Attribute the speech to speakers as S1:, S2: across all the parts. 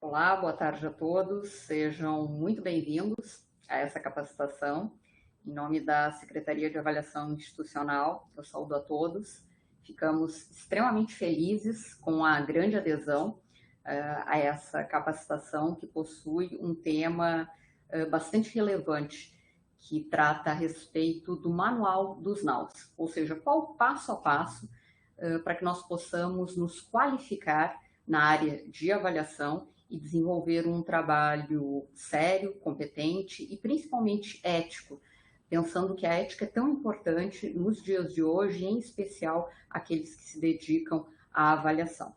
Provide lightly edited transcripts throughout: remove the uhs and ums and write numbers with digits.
S1: Olá, boa tarde a todos. Sejam muito bem-vindos a essa capacitação. Em nome da Secretaria de Avaliação Institucional, eu saúdo a todos. Ficamos extremamente felizes com a grande adesão a essa capacitação, que possui um tema bastante relevante, que trata a respeito do Manual dos NAUs, ou seja, qual o passo a passo para que nós possamos nos qualificar na área de avaliação e desenvolver um trabalho sério, competente e principalmente ético, pensando que a ética é tão importante nos dias de hoje, em especial aqueles que se dedicam à avaliação.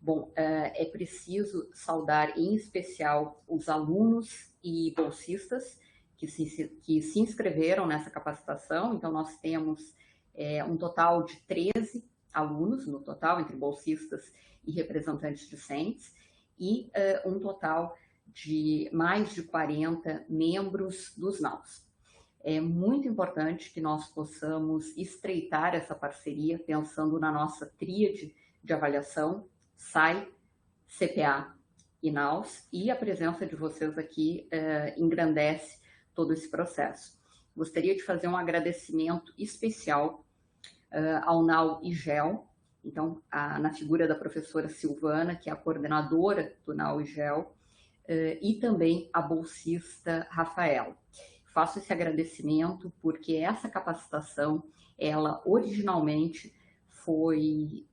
S1: Bom, é preciso saudar em especial os alunos e bolsistas que se inscreveram nessa capacitação. Então, nós temos um total de 13 alunos no total, entre bolsistas e representantes discentes, e um total de mais de 40 membros dos NAUs. É muito importante que nós possamos estreitar essa parceria, pensando na nossa tríade de avaliação, SAI, CPA e NAUs, e a presença de vocês aqui engrandece todo esse processo. Gostaria de fazer um agradecimento especial ao NAU IGEL, então, na figura da professora Silvana, que é a coordenadora do NAU IGEL, e também a bolsista Rafaela. Faço esse agradecimento porque essa capacitação, ela originalmente foi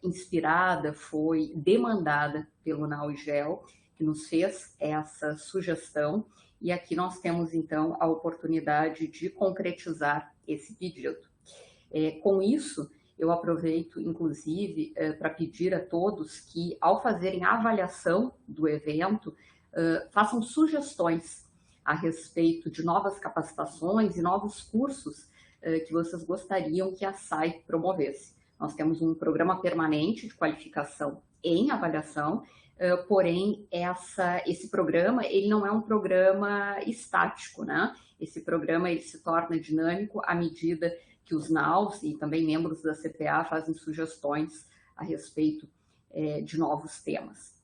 S1: inspirada, foi demandada pelo NAU IGEL, que nos fez essa sugestão, e aqui nós temos, então, a oportunidade de concretizar esse pedido. Com isso, eu aproveito, inclusive, para pedir a todos que, ao fazerem a avaliação do evento, façam sugestões a respeito de novas capacitações e novos cursos que vocês gostariam que a SAI promovesse. Nós temos um programa permanente de qualificação em avaliação, porém, esse programa ele não é um programa estático, né? Esse programa ele se torna dinâmico à medida que os NAUs e também membros da CPA fazem sugestões a respeito de novos temas.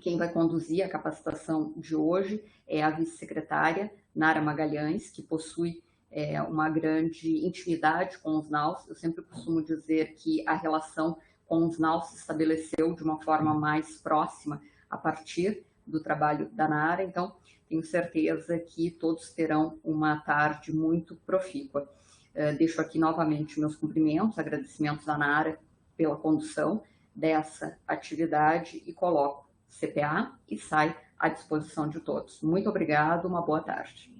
S1: Quem vai conduzir a capacitação de hoje é a vice-secretária Nara Magalhães, que possui uma grande intimidade com os NAUs. Eu sempre costumo dizer que a relação com os NAUs se estabeleceu de uma forma mais próxima a partir do trabalho da Nara, então tenho certeza que todos terão uma tarde muito profícua. Deixo aqui novamente meus cumprimentos, agradecimentos à Nara pela condução dessa atividade e coloco CPA e SAI à disposição de todos. Muito obrigado, uma boa tarde.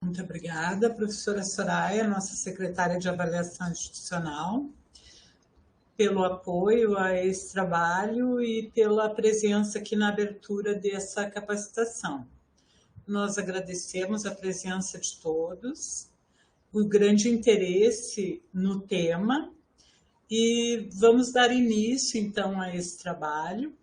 S2: Muito obrigada, professora Soraya, nossa secretária de Avaliação Institucional, pelo apoio a esse trabalho e pela presença aqui na abertura dessa capacitação. Nós agradecemos a presença de todos, o grande interesse no tema e vamos dar início, então, a esse trabalho.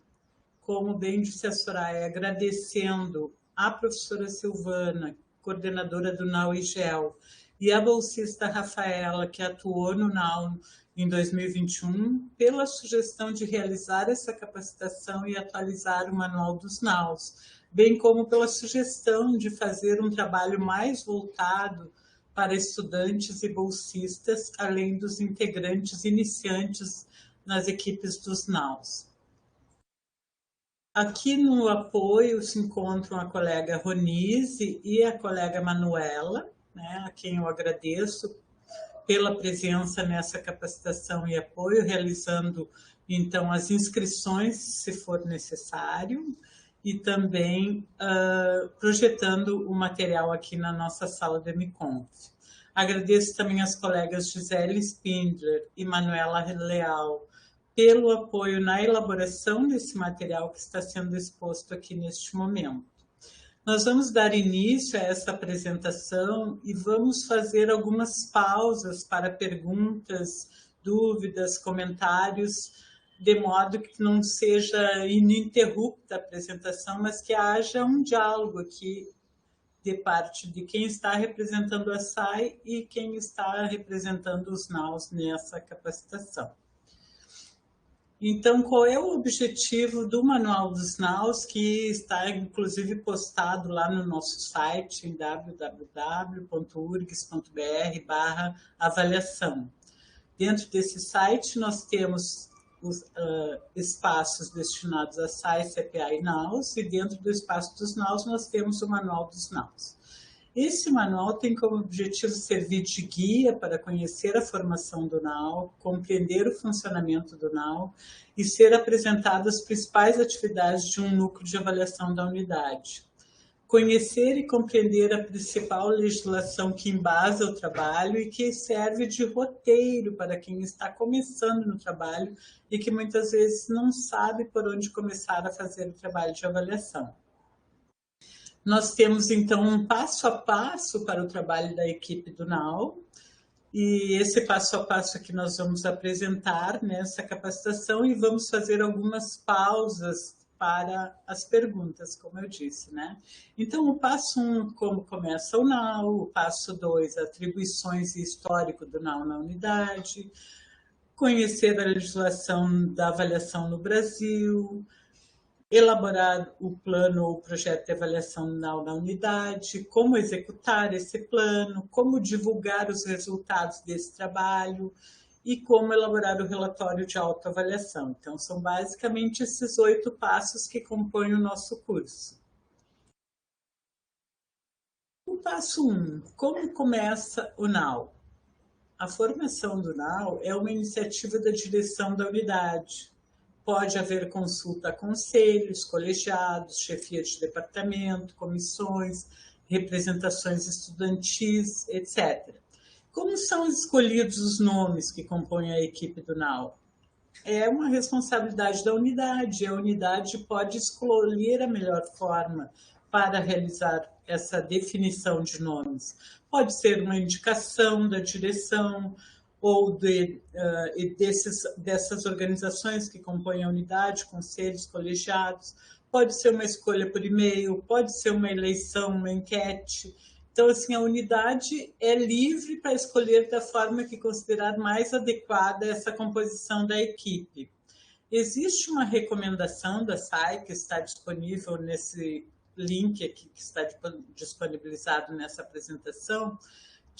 S2: Como bem disse a Soraya, agradecendo à professora Silvana, coordenadora do NAU IGEL, e a bolsista Rafaela, que atuou no NAU em 2021, pela sugestão de realizar essa capacitação e atualizar o Manual dos NAUs, bem como pela sugestão de fazer um trabalho mais voltado para estudantes e bolsistas, além dos integrantes iniciantes nas equipes dos NAUs. Aqui no apoio se encontram a colega Ronise e a colega Manuela, né, a quem eu agradeço pela presença nessa capacitação e apoio, realizando, então, as inscrições, se for necessário, e também projetando o material aqui na nossa sala de MConf. Agradeço também às colegas Gisele Spindler e Manuela Leal pelo apoio na elaboração desse material que está sendo exposto aqui neste momento. Nós vamos dar início a essa apresentação e vamos fazer algumas pausas para perguntas, dúvidas, comentários, de modo que não seja ininterrupta a apresentação, mas que haja um diálogo aqui de parte de quem está representando a SAI e quem está representando os NAUs nessa capacitação. Então, qual é o objetivo do Manual dos NAUs, que está, inclusive, postado lá no nosso site, em www.urgs.br/avaliação. Dentro desse site, nós temos os espaços destinados a SAI, CPA e NAUs, e dentro do espaço dos NAUs, nós temos o Manual dos NAUs. Esse manual tem como objetivo servir de guia para conhecer a formação do NAU, compreender o funcionamento do NAU e ser apresentado as principais atividades de um núcleo de avaliação da unidade. Conhecer e compreender a principal legislação que embasa o trabalho e que serve de roteiro para quem está começando no trabalho e que muitas vezes não sabe por onde começar a fazer o trabalho de avaliação. Nós temos, então, um passo a passo para o trabalho da equipe do NAU, e esse passo a passo que nós vamos apresentar nessa capacitação e vamos fazer algumas pausas para as perguntas, como eu disse, né? Então, o passo 1, como começa o NAU, o passo 2, atribuições e histórico do NAU na unidade, conhecer a legislação da avaliação no Brasil, elaborar o plano ou projeto de avaliação na unidade, como executar esse plano, como divulgar os resultados desse trabalho e como elaborar o relatório de autoavaliação. Então, são basicamente esses 8 passos que compõem o nosso curso. O passo 1, como começa o NAU? A formação do NAU é uma iniciativa da direção da unidade. Pode haver consulta a conselhos, colegiados, chefia de departamento, comissões, representações estudantis, etc. Como são escolhidos os nomes que compõem a equipe do NAU? É uma responsabilidade da unidade. A unidade pode escolher a melhor forma para realizar essa definição de nomes. Pode ser uma indicação da direção, ou dessas organizações que compõem a unidade, conselhos, colegiados, pode ser uma escolha por e-mail, pode ser uma eleição, uma enquete. Então, assim, a unidade é livre para escolher da forma que considerar mais adequada essa composição da equipe. Existe uma recomendação da SAI, que está disponível nesse link aqui, que está disponibilizado nessa apresentação,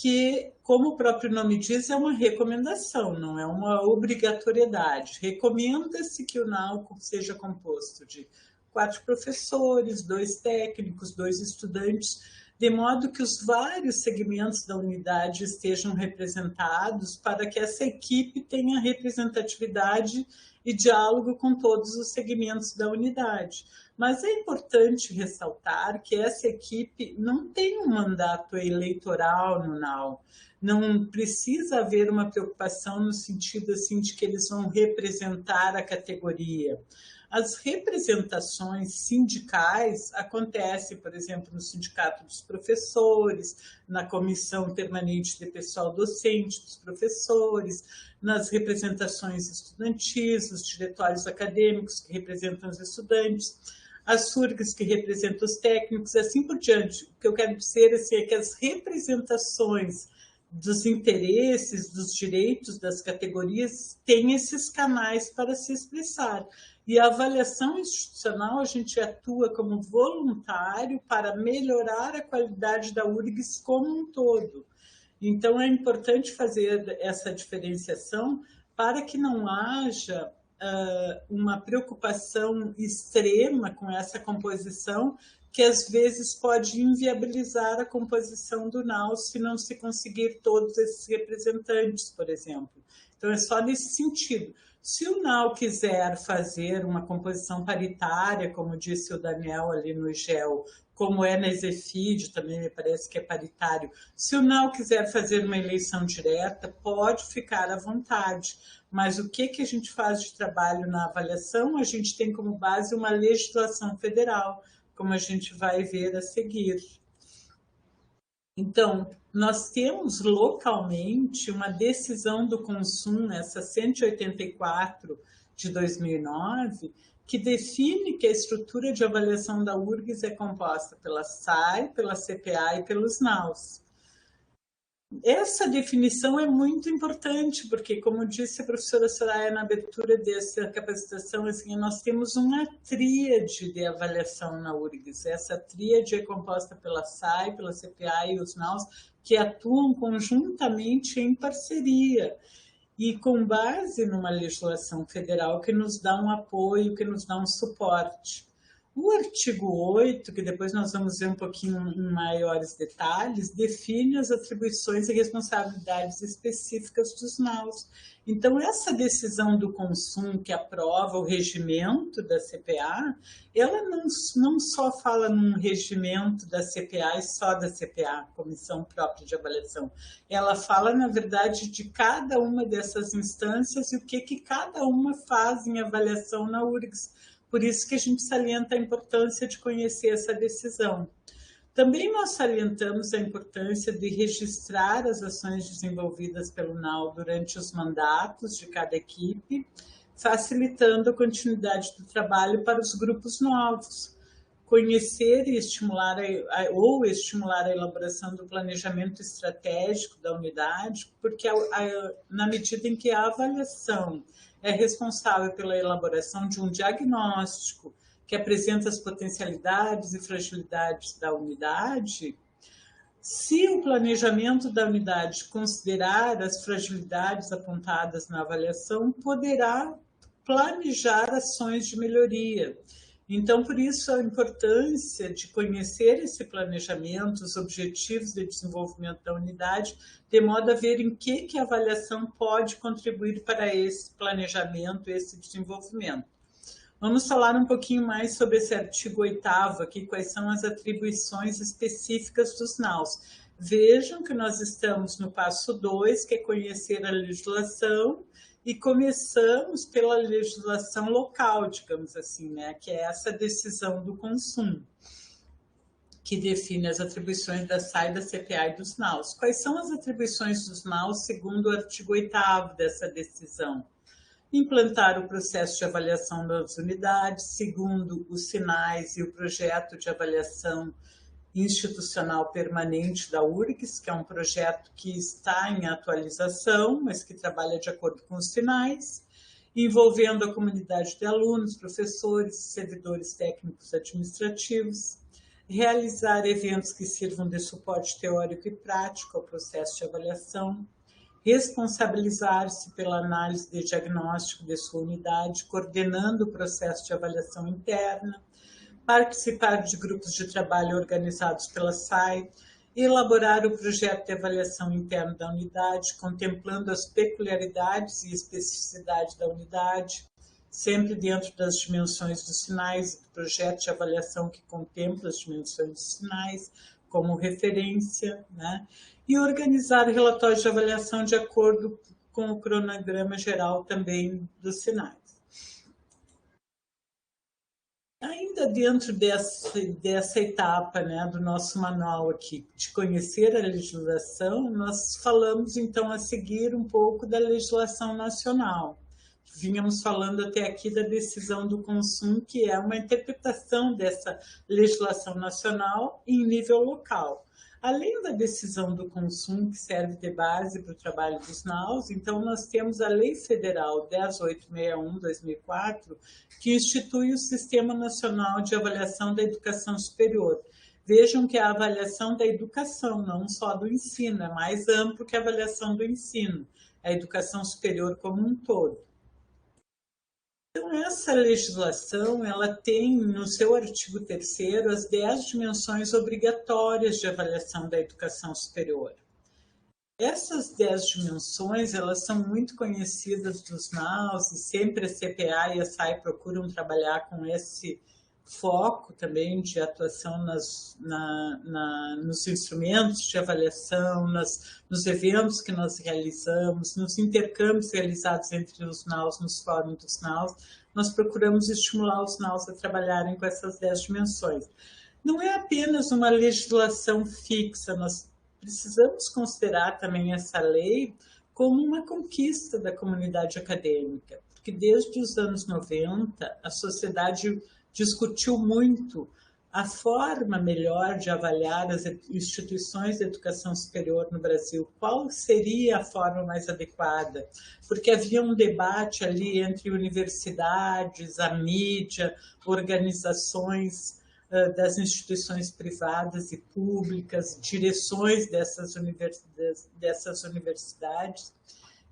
S2: que, como o próprio nome diz, é uma recomendação, não é uma obrigatoriedade. Recomenda-se que o NAU seja composto de 4 professores, 2 técnicos, 2 estudantes, de modo que os vários segmentos da unidade estejam representados para que essa equipe tenha representatividade e diálogo com todos os segmentos da unidade. Mas é importante ressaltar que essa equipe não tem um mandato eleitoral no NAU. Não precisa haver uma preocupação no sentido assim, de que eles vão representar a categoria. As representações sindicais acontecem, por exemplo, no Sindicato dos Professores, na Comissão Permanente de Pessoal Docente dos Professores, nas representações estudantis, os diretórios acadêmicos que representam os estudantes, as surgs que representam os técnicos, assim por diante. O que eu quero dizer assim, é que as representações dos interesses, dos direitos das categorias têm esses canais para se expressar. E a avaliação institucional, a gente atua como voluntário para melhorar a qualidade da URGS como um todo. Então, é importante fazer essa diferenciação para que não haja uma preocupação extrema com essa composição, que às vezes pode inviabilizar a composição do NAU se não se conseguir todos esses representantes, por exemplo. Então, é só nesse sentido. Se o NAU quiser fazer uma composição paritária, como disse o Daniel ali no IGEL, como é na Exefid, também me parece que é paritário, se o NAU quiser fazer uma eleição direta, pode ficar à vontade. Mas o que a gente faz de trabalho na avaliação? A gente tem como base uma legislação federal, como a gente vai ver a seguir. Então, nós temos localmente uma decisão do Consum, essa 184 de 2009, que define que a estrutura de avaliação da URGS é composta pela SAI, pela CPA e pelos NAUs. Essa definição é muito importante, porque, como disse a professora Soraya na abertura dessa capacitação, assim, nós temos uma tríade de avaliação na URGS. Essa tríade é composta pela SAI, pela CPA e os NAUS, que atuam conjuntamente em parceria e com base numa legislação federal que nos dá um apoio, que nos dá um suporte. O artigo 8, que depois nós vamos ver um pouquinho em maiores detalhes, define as atribuições e responsabilidades específicas dos NAUs. Então, essa decisão do consumo que aprova o regimento da CPA, ela não só fala num regimento da CPA e só da CPA, Comissão Própria de Avaliação. Ela fala, na verdade, de cada uma dessas instâncias e o que cada uma faz em avaliação na URGS. Por isso que a gente salienta a importância de conhecer essa decisão. Também nós salientamos a importância de registrar as ações desenvolvidas pelo NAU durante os mandatos de cada equipe, facilitando a continuidade do trabalho para os grupos novos. Conhecer e estimular a elaboração do planejamento estratégico da unidade, porque na medida em que a avaliação é responsável pela elaboração de um diagnóstico que apresenta as potencialidades e fragilidades da unidade, se o planejamento da unidade considerar as fragilidades apontadas na avaliação, poderá planejar ações de melhoria. Então, por isso, a importância de conhecer esse planejamento, os objetivos de desenvolvimento da unidade, de modo a ver em que a avaliação pode contribuir para esse planejamento, esse desenvolvimento. Vamos falar um pouquinho mais sobre esse artigo 8º aqui, quais são as atribuições específicas dos NAUs. Vejam que nós estamos no passo 2, que é conhecer a legislação, e começamos pela legislação local, digamos assim, né? Que é essa decisão do consumo, que define as atribuições da SAI, da CPA e dos NAUs. Quais são as atribuições dos NAUs segundo o artigo 8º dessa decisão? Implantar o processo de avaliação das unidades, segundo os sinais e o projeto de avaliação institucional permanente da URGS, que é um projeto que está em atualização, mas que trabalha de acordo com os sinais, envolvendo a comunidade de alunos, professores, servidores técnicos administrativos, realizar eventos que sirvam de suporte teórico e prático ao processo de avaliação, responsabilizar-se pela análise de diagnóstico de sua unidade, coordenando o processo de avaliação interna, participar de grupos de trabalho organizados pela SAI, elaborar o projeto de avaliação interna da unidade, contemplando as peculiaridades e especificidades da unidade, sempre dentro das dimensões dos sinais do projeto de avaliação que contempla as dimensões dos sinais como referência, né? E organizar relatórios de avaliação de acordo com o cronograma geral também dos sinais. Ainda dentro dessa etapa, né, do nosso manual aqui, de conhecer a legislação, nós falamos então a seguir um pouco da legislação nacional. Vínhamos falando até aqui da decisão do consumo, que é uma interpretação dessa legislação nacional em nível local. Além da decisão do consumo, que serve de base para o trabalho dos NAUs, então nós temos a Lei Federal 10.861/2004, que institui o Sistema Nacional de Avaliação da Educação Superior. Vejam que a avaliação da educação, não só do ensino, é mais amplo que a avaliação do ensino, a educação superior como um todo. Então, essa legislação, ela tem no seu artigo 3º as 10 dimensões obrigatórias de avaliação da educação superior. Essas 10 dimensões, elas são muito conhecidas dos NAUs e sempre a CPA e a SAI procuram trabalhar com esse foco também de atuação nos instrumentos de avaliação, nos eventos que nós realizamos, nos intercâmbios realizados entre os NAUs, nos fóruns dos NAUs, nós procuramos estimular os NAUs a trabalharem com essas 10 dimensões. Não é apenas uma legislação fixa, nós precisamos considerar também essa lei como uma conquista da comunidade acadêmica, porque desde os anos 90 a sociedade discutiu muito a forma melhor de avaliar as instituições de educação superior no Brasil, qual seria a forma mais adequada? Porque havia um debate ali entre universidades, a mídia, organizações das instituições privadas e públicas, direções dessas universidades,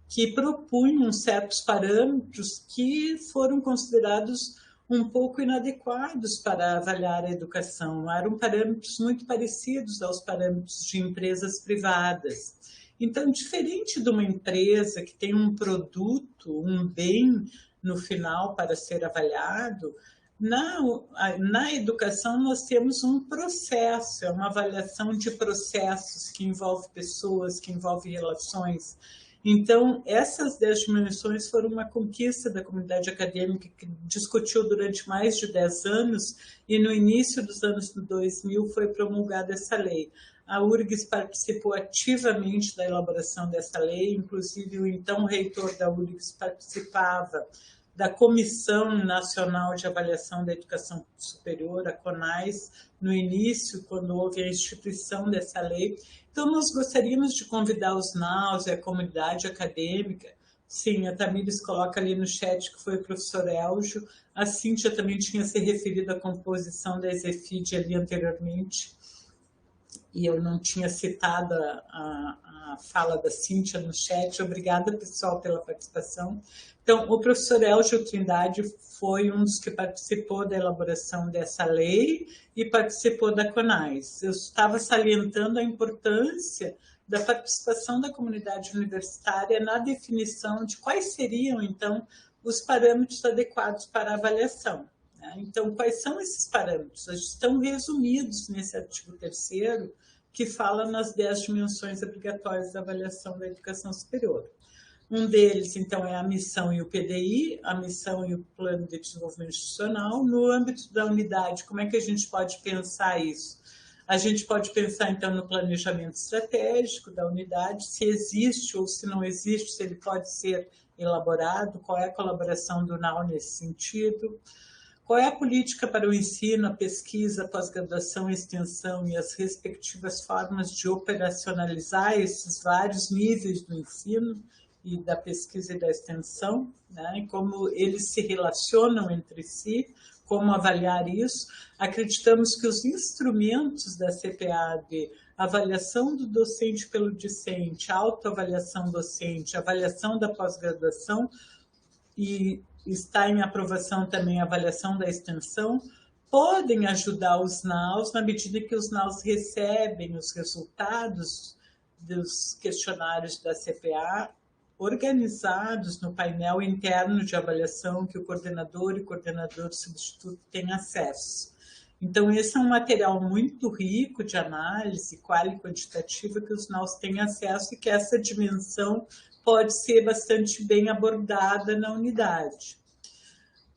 S2: que propunham certos parâmetros que foram considerados um pouco inadequados para avaliar a educação. Eram parâmetros muito parecidos aos parâmetros de empresas privadas. Então, diferente de uma empresa que tem um produto, um bem no final para ser avaliado, na educação nós temos um processo, é uma avaliação de processos que envolve pessoas, que envolve relações. Então, essas 10 dimensões foram uma conquista da comunidade acadêmica que discutiu durante mais de 10 anos e no início dos anos 2000 foi promulgada essa lei. A URGS participou ativamente da elaboração dessa lei, inclusive o então reitor da URGS participava da Comissão Nacional de Avaliação da Educação Superior, a CONAS, no início, quando houve a instituição dessa lei. Então, nós gostaríamos de convidar os naus e a comunidade acadêmica. Sim, a Tamires coloca ali no chat que foi o professor Elgio. A Cíntia também tinha se referido à composição da ESEFID ali anteriormente, e eu não tinha citado a fala da Cíntia no chat. Obrigada, pessoal, pela participação. Então, o professor Elgio Trindade foi um dos que participou da elaboração dessa lei e participou da CONAS. Eu estava salientando a importância da participação da comunidade universitária na definição de quais seriam, então, os parâmetros adequados para a avaliação. Então, quais são esses parâmetros? Eles estão resumidos nesse artigo 3º, que fala nas 10 dimensões obrigatórias da avaliação da educação superior. Um deles, então, é a missão e o PDI, a missão e o plano de desenvolvimento institucional. No âmbito da unidade, como é que a gente pode pensar isso? A gente pode pensar, então, no planejamento estratégico da unidade, se existe ou se não existe, se ele pode ser elaborado, qual é a colaboração do NAU nesse sentido. Qual é a política para o ensino, a pesquisa, a pós-graduação, a extensão e as respectivas formas de operacionalizar esses vários níveis do ensino e da pesquisa e da extensão, né? E como eles se relacionam entre si, como avaliar isso. Acreditamos que os instrumentos da CPA de avaliação do docente pelo discente, autoavaliação docente, avaliação da pós-graduação e está em aprovação também a avaliação da extensão, podem ajudar os NAUs na medida que os NAUs recebem os resultados dos questionários da CPA organizados no painel interno de avaliação que o coordenador e o coordenador substituto têm acesso. Então, esse é um material muito rico de análise qual e quantitativa que os NAUs têm acesso e que essa dimensão pode ser bastante bem abordada na unidade.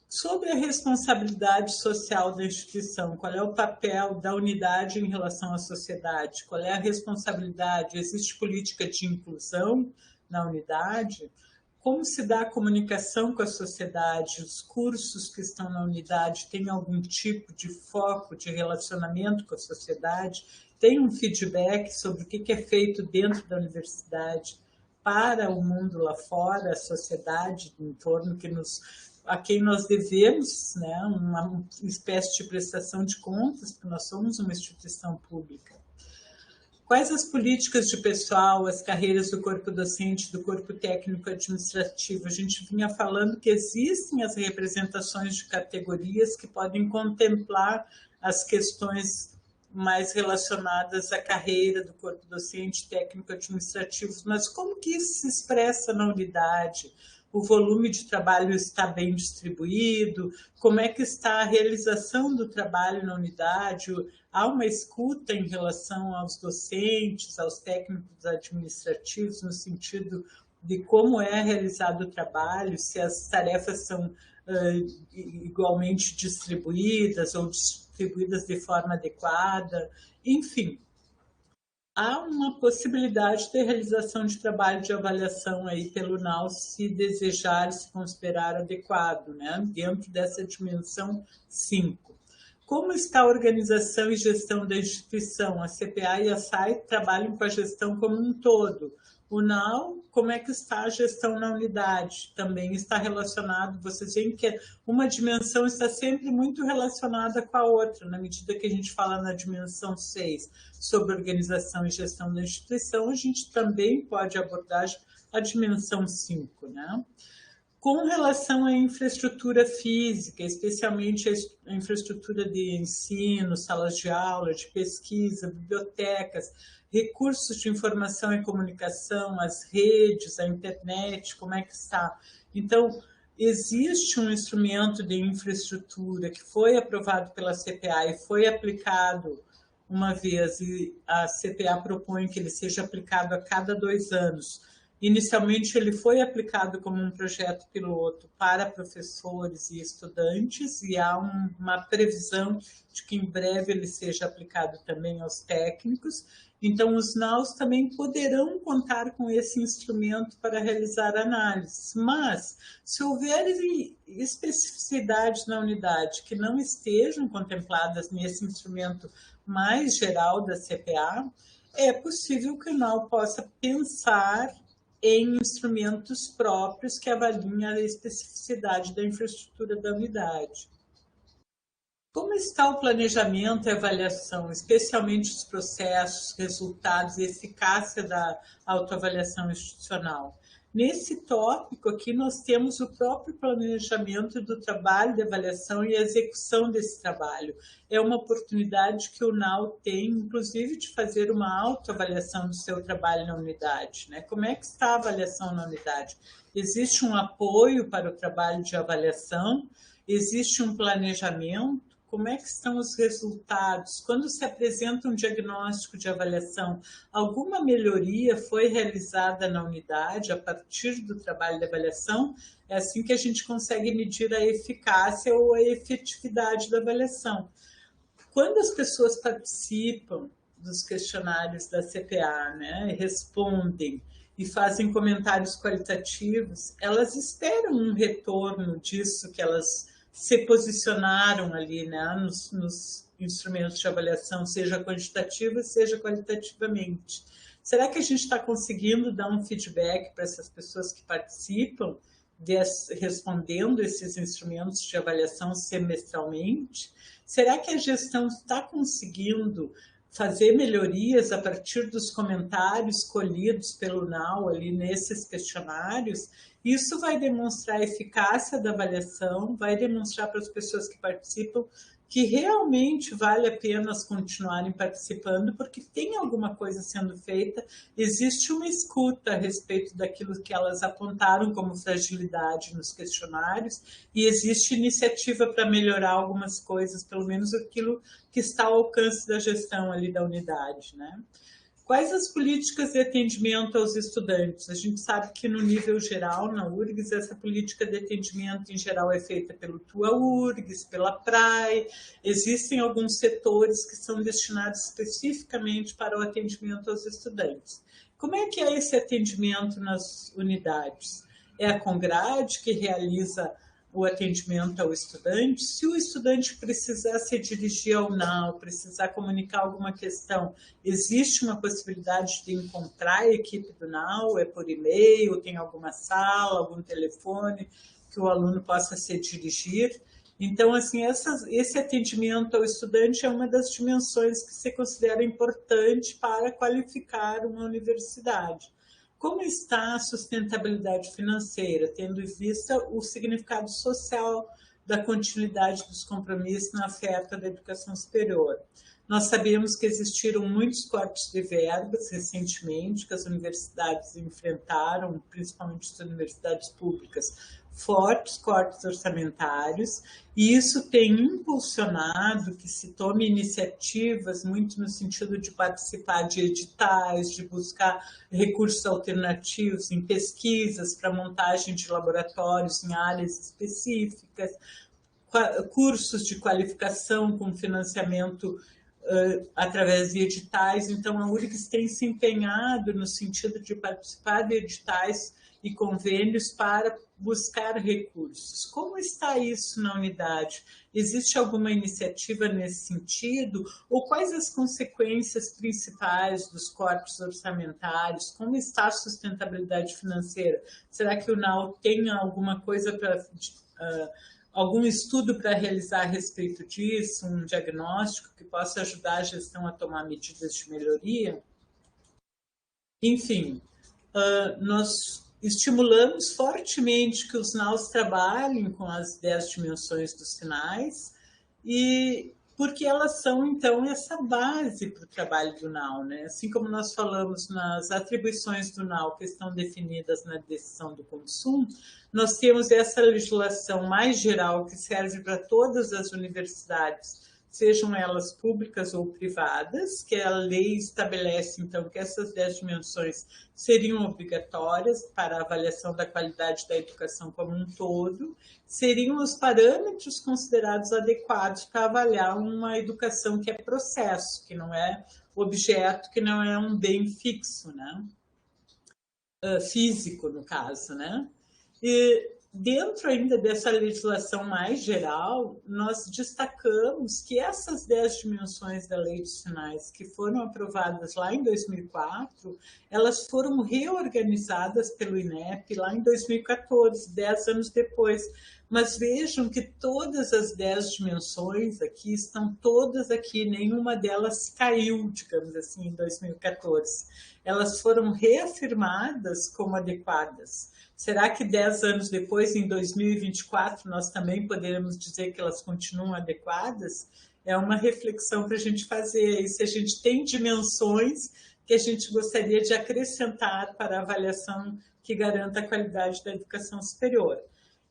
S2: Sobre a responsabilidade social da instituição, qual é o papel da unidade em relação à sociedade? Qual é a responsabilidade? Existe política de inclusão na unidade? Como se dá a comunicação com a sociedade? Os cursos que estão na unidade têm algum tipo de foco de relacionamento com a sociedade? Tem um feedback sobre o que é feito dentro da universidade para o mundo lá fora, a sociedade em torno a quem nós devemos, né, uma espécie de prestação de contas, porque nós somos uma instituição pública. Quais as políticas de pessoal, as carreiras do corpo docente, do corpo técnico administrativo? A gente vinha falando que existem as representações de categorias que podem contemplar as questões mais relacionadas à carreira do corpo docente, técnico administrativo, mas como que isso se expressa na unidade? O volume de trabalho está bem distribuído? Como é que está a realização do trabalho na unidade? Há uma escuta em relação aos docentes, aos técnicos administrativos, no sentido de como é realizado o trabalho, se as tarefas são igualmente distribuídas ou distribuídas de forma adequada, enfim. Há uma possibilidade de realização de trabalho de avaliação aí pelo NAU, se desejar, se considerar adequado, né? Dentro dessa dimensão 5. Como está a organização e gestão da instituição? A CPA e a SAI trabalham com a gestão como um todo. O NAU, como é que está a gestão na unidade? Também está relacionado, vocês veem que uma dimensão está sempre muito relacionada com a outra, na medida que a gente fala na dimensão 6 sobre organização e gestão da instituição, a gente também pode abordar a dimensão 5, né? Com relação à infraestrutura física, especialmente a infraestrutura de ensino, salas de aula, de pesquisa, bibliotecas, recursos de informação e comunicação, as redes, a internet, como é que está? Então, existe um instrumento de infraestrutura que foi aprovado pela CPA e foi aplicado uma vez, e a CPA propõe que ele seja aplicado a cada 2 anos. Inicialmente, ele foi aplicado como um projeto piloto para professores e estudantes, e há uma previsão de que em breve ele seja aplicado também aos técnicos. Então, os NAUs também poderão contar com esse instrumento para realizar análises. Mas, se houver especificidades na unidade que não estejam contempladas nesse instrumento mais geral da CPA, é possível que o NAU possa pensar em instrumentos próprios que avaliem a especificidade da infraestrutura da unidade. Como está o planejamento e avaliação, especialmente os processos, resultados e eficácia da autoavaliação institucional? Nesse tópico aqui, nós temos o próprio planejamento do trabalho de avaliação e a execução desse trabalho. É uma oportunidade que o NAU tem, inclusive, de fazer uma autoavaliação do seu trabalho na unidade, né? Como é que está a avaliação na unidade? Existe um apoio para o trabalho de avaliação? Existe um planejamento? Como é que estão os resultados? Quando se apresenta um diagnóstico de avaliação, alguma melhoria foi realizada na unidade a partir do trabalho de avaliação? É assim que a gente consegue medir a eficácia ou a efetividade da avaliação. Quando as pessoas participam dos questionários da CPA, né, respondem e fazem comentários qualitativos, elas esperam um retorno disso que elas se posicionaram ali, né, nos instrumentos de avaliação, seja quantitativa, seja qualitativamente. Será que a gente está conseguindo dar um feedback para essas pessoas que participam, respondendo esses instrumentos de avaliação semestralmente? Será que a gestão está conseguindo fazer melhorias a partir dos comentários colhidos pelo NAU ali nesses questionários? Isso vai demonstrar a eficácia da avaliação, vai demonstrar para as pessoas que participam que realmente vale a pena continuarem participando, porque tem alguma coisa sendo feita, existe uma escuta a respeito daquilo que elas apontaram como fragilidade nos questionários, e existe iniciativa para melhorar algumas coisas, pelo menos aquilo que está ao alcance da gestão ali da unidade, né? Quais as políticas de atendimento aos estudantes? A gente sabe que no nível geral, na URGS, essa política de atendimento em geral é feita pelo TUA URGS, pela PRAE. Existem alguns setores que são destinados especificamente para o atendimento aos estudantes. Como é que é esse atendimento nas unidades? É a Congrade que realiza o atendimento ao estudante? Se o estudante precisar se dirigir ao NAU, precisar comunicar alguma questão, existe uma possibilidade de encontrar a equipe do NAU? É por e-mail, tem alguma sala, algum telefone que o aluno possa se dirigir? Então, assim, esse atendimento ao estudante é uma das dimensões que se considera importante para qualificar uma universidade. Como está a sustentabilidade financeira, tendo em vista o significado social da continuidade dos compromissos na oferta da educação superior? Nós sabemos que existiram muitos cortes de verbas recentemente, que as universidades enfrentaram, principalmente as universidades públicas, fortes cortes orçamentários, e isso tem impulsionado que se tome iniciativas muito no sentido de participar de editais, de buscar recursos alternativos em pesquisas para montagem de laboratórios em áreas específicas, cursos de qualificação com financiamento através de editais. Então, a URGS tem se empenhado no sentido de participar de editais e convênios para buscar recursos. Como está isso na unidade? Existe alguma iniciativa nesse sentido? Ou quais as consequências principais dos corpos orçamentários? Como está a sustentabilidade financeira? Será que o NAU tem alguma coisa para... algum estudo para realizar a respeito disso, um diagnóstico que possa ajudar a gestão a tomar medidas de melhoria? Enfim, nós estimulamos fortemente que os NAUs trabalhem com as 10 dimensões dos sinais, e porque elas são, então, essa base para o trabalho do NAU, né? Assim como nós falamos nas atribuições do NAU que estão definidas na decisão do consumo, nós temos essa legislação mais geral que serve para todas as universidades, sejam elas públicas ou privadas, que a lei estabelece, então, que essas 10 dimensões seriam obrigatórias para a avaliação da qualidade da educação como um todo, seriam os parâmetros considerados adequados para avaliar uma educação que é processo, que não é objeto, que não é um bem fixo, né? Físico, no caso, né? E dentro ainda dessa legislação mais geral, nós destacamos que essas 10 dimensões da Lei dos Sinais, que foram aprovadas lá em 2004, elas foram reorganizadas pelo INEP lá em 2014, 10 anos depois. Mas vejam que todas as 10 dimensões aqui estão todas aqui, nenhuma delas caiu, digamos assim, em 2014. Elas foram reafirmadas como adequadas. Será que 10 anos depois, em 2024, nós também poderemos dizer que elas continuam adequadas? É uma reflexão para a gente fazer. E se a gente tem dimensões que a gente gostaria de acrescentar para a avaliação que garanta a qualidade da educação superior.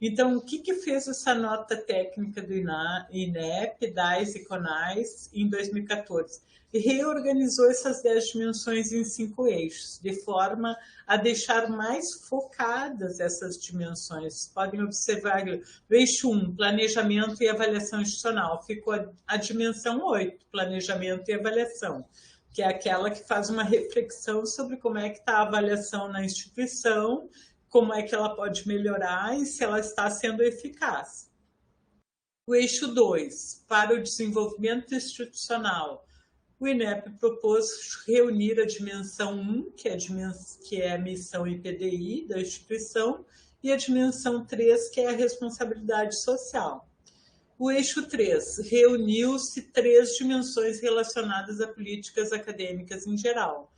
S2: Então, o que fez essa nota técnica do INEP, DAIS e CONAIS em 2014? Reorganizou essas 10 dimensões em 5 eixos, de forma a deixar mais focadas essas dimensões. Podem observar o eixo 1, planejamento e avaliação institucional, ficou a dimensão 8, planejamento e avaliação, que é aquela que faz uma reflexão sobre como é que está a avaliação na instituição, como é que ela pode melhorar e se ela está sendo eficaz. O eixo 2, para o desenvolvimento institucional, o INEP propôs reunir a dimensão 1, que é a missão e PDI da instituição, e a dimensão 3, que é a responsabilidade social. O eixo 3, reuniu-se 3 dimensões relacionadas a políticas acadêmicas em geral,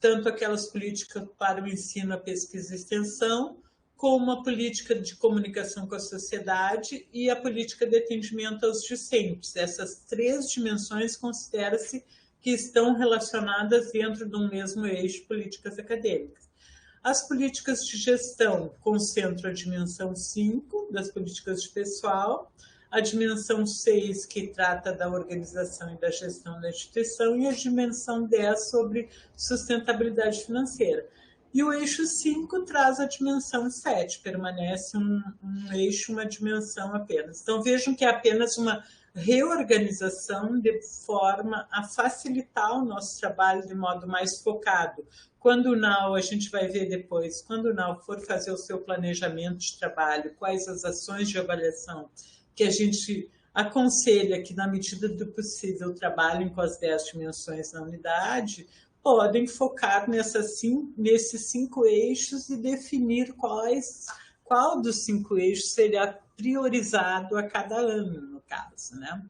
S2: tanto aquelas políticas para o ensino, a pesquisa e extensão, como a política de comunicação com a sociedade e a política de atendimento aos discentes. Essas 3 dimensões considera-se que estão relacionadas dentro de um mesmo eixo, políticas acadêmicas. As políticas de gestão concentram a dimensão 5 das políticas de pessoal, a dimensão 6, que trata da organização e da gestão da instituição, e a dimensão 10 sobre sustentabilidade financeira. E o eixo 5 traz a dimensão 7, permanece um eixo, uma dimensão apenas. Então, vejam que é apenas uma reorganização de forma a facilitar o nosso trabalho de modo mais focado. Quando o NAU, a gente vai ver depois, quando o NAU for fazer o seu planejamento de trabalho, quais as ações de avaliação que a gente aconselha que, na medida do possível, trabalhem com as 10 dimensões na unidade, podem focar nesses 5 eixos e definir qual dos 5 eixos seria priorizado a cada ano, no caso, né?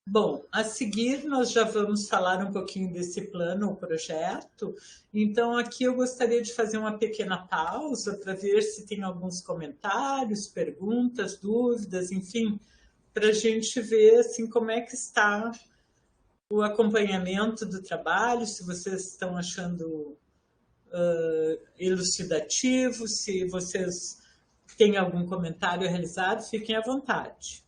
S2: Bom, a seguir nós já vamos falar um pouquinho desse plano ou projeto. Então, aqui eu gostaria de fazer uma pequena pausa para ver se tem alguns comentários, perguntas, dúvidas, enfim, para a gente ver assim, como é que está o acompanhamento do trabalho, se vocês estão achando elucidativo, se vocês têm algum comentário realizado, fiquem à vontade.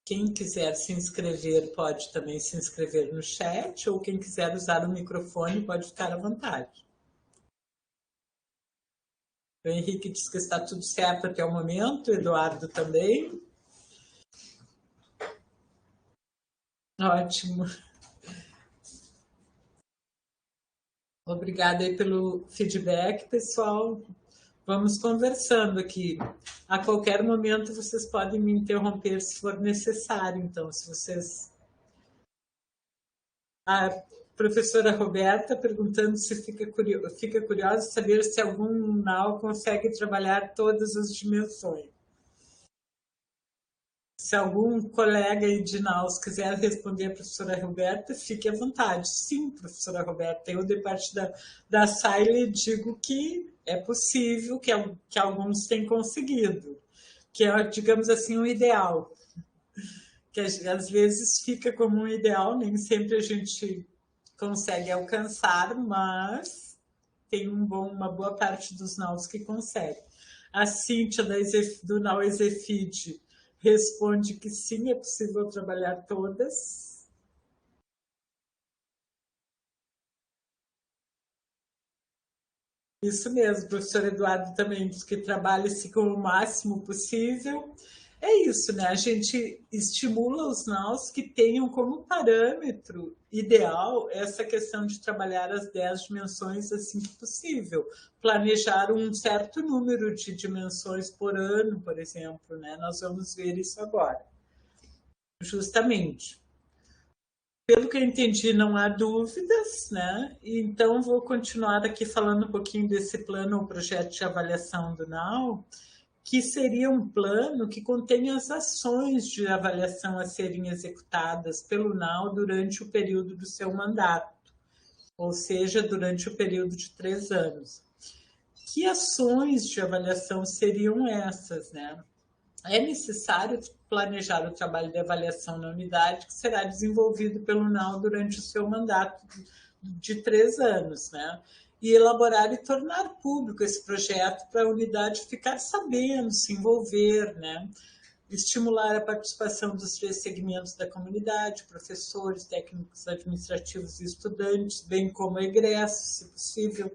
S2: Quem quiser se inscrever pode também se inscrever no chat, ou quem quiser usar o microfone pode ficar à vontade. O Henrique diz que está tudo certo até o momento, o Eduardo também. Ótimo. Obrigada aí pelo feedback, pessoal. Vamos conversando aqui. A qualquer momento vocês podem me interromper se for necessário. Então, se vocês... A professora Roberta perguntando se fica curiosa de saber se algum NAU consegue trabalhar todas as dimensões. Se algum colega aí de NAUS quiser responder a professora Roberta, fique à vontade. Sim, professora Roberta, eu, de parte da SAIL, digo que é possível, que alguns têm conseguido, que é, digamos assim, um ideal. Que às vezes fica como um ideal, nem sempre a gente consegue alcançar, mas tem uma boa parte dos NAUs que consegue. A Cíntia do NAU Exefid responde que sim, é possível trabalhar todas. Isso mesmo, o professor Eduardo também diz que trabalha-se com o máximo possível. É isso, né? A gente estimula os NAUs que tenham como parâmetro ideal essa questão de trabalhar as 10 dimensões assim que possível. Planejar um certo número de dimensões por ano, por exemplo, né? Nós vamos ver isso agora. Justamente. Pelo que eu entendi, não há dúvidas, né? Então, vou continuar aqui falando um pouquinho desse plano ou projeto de avaliação do NAU, que seria um plano que contém as ações de avaliação a serem executadas pelo NAU durante o período do seu mandato, ou seja, durante o período de 3 anos. Que ações de avaliação seriam essas, né? É necessário planejar o trabalho de avaliação na unidade que será desenvolvido pelo NAU durante o seu mandato de 3 anos, né? E elaborar e tornar público esse projeto para a unidade ficar sabendo, se envolver, né? Estimular a participação dos 3 segmentos da comunidade, professores, técnicos administrativos e estudantes, bem como egressos, se possível.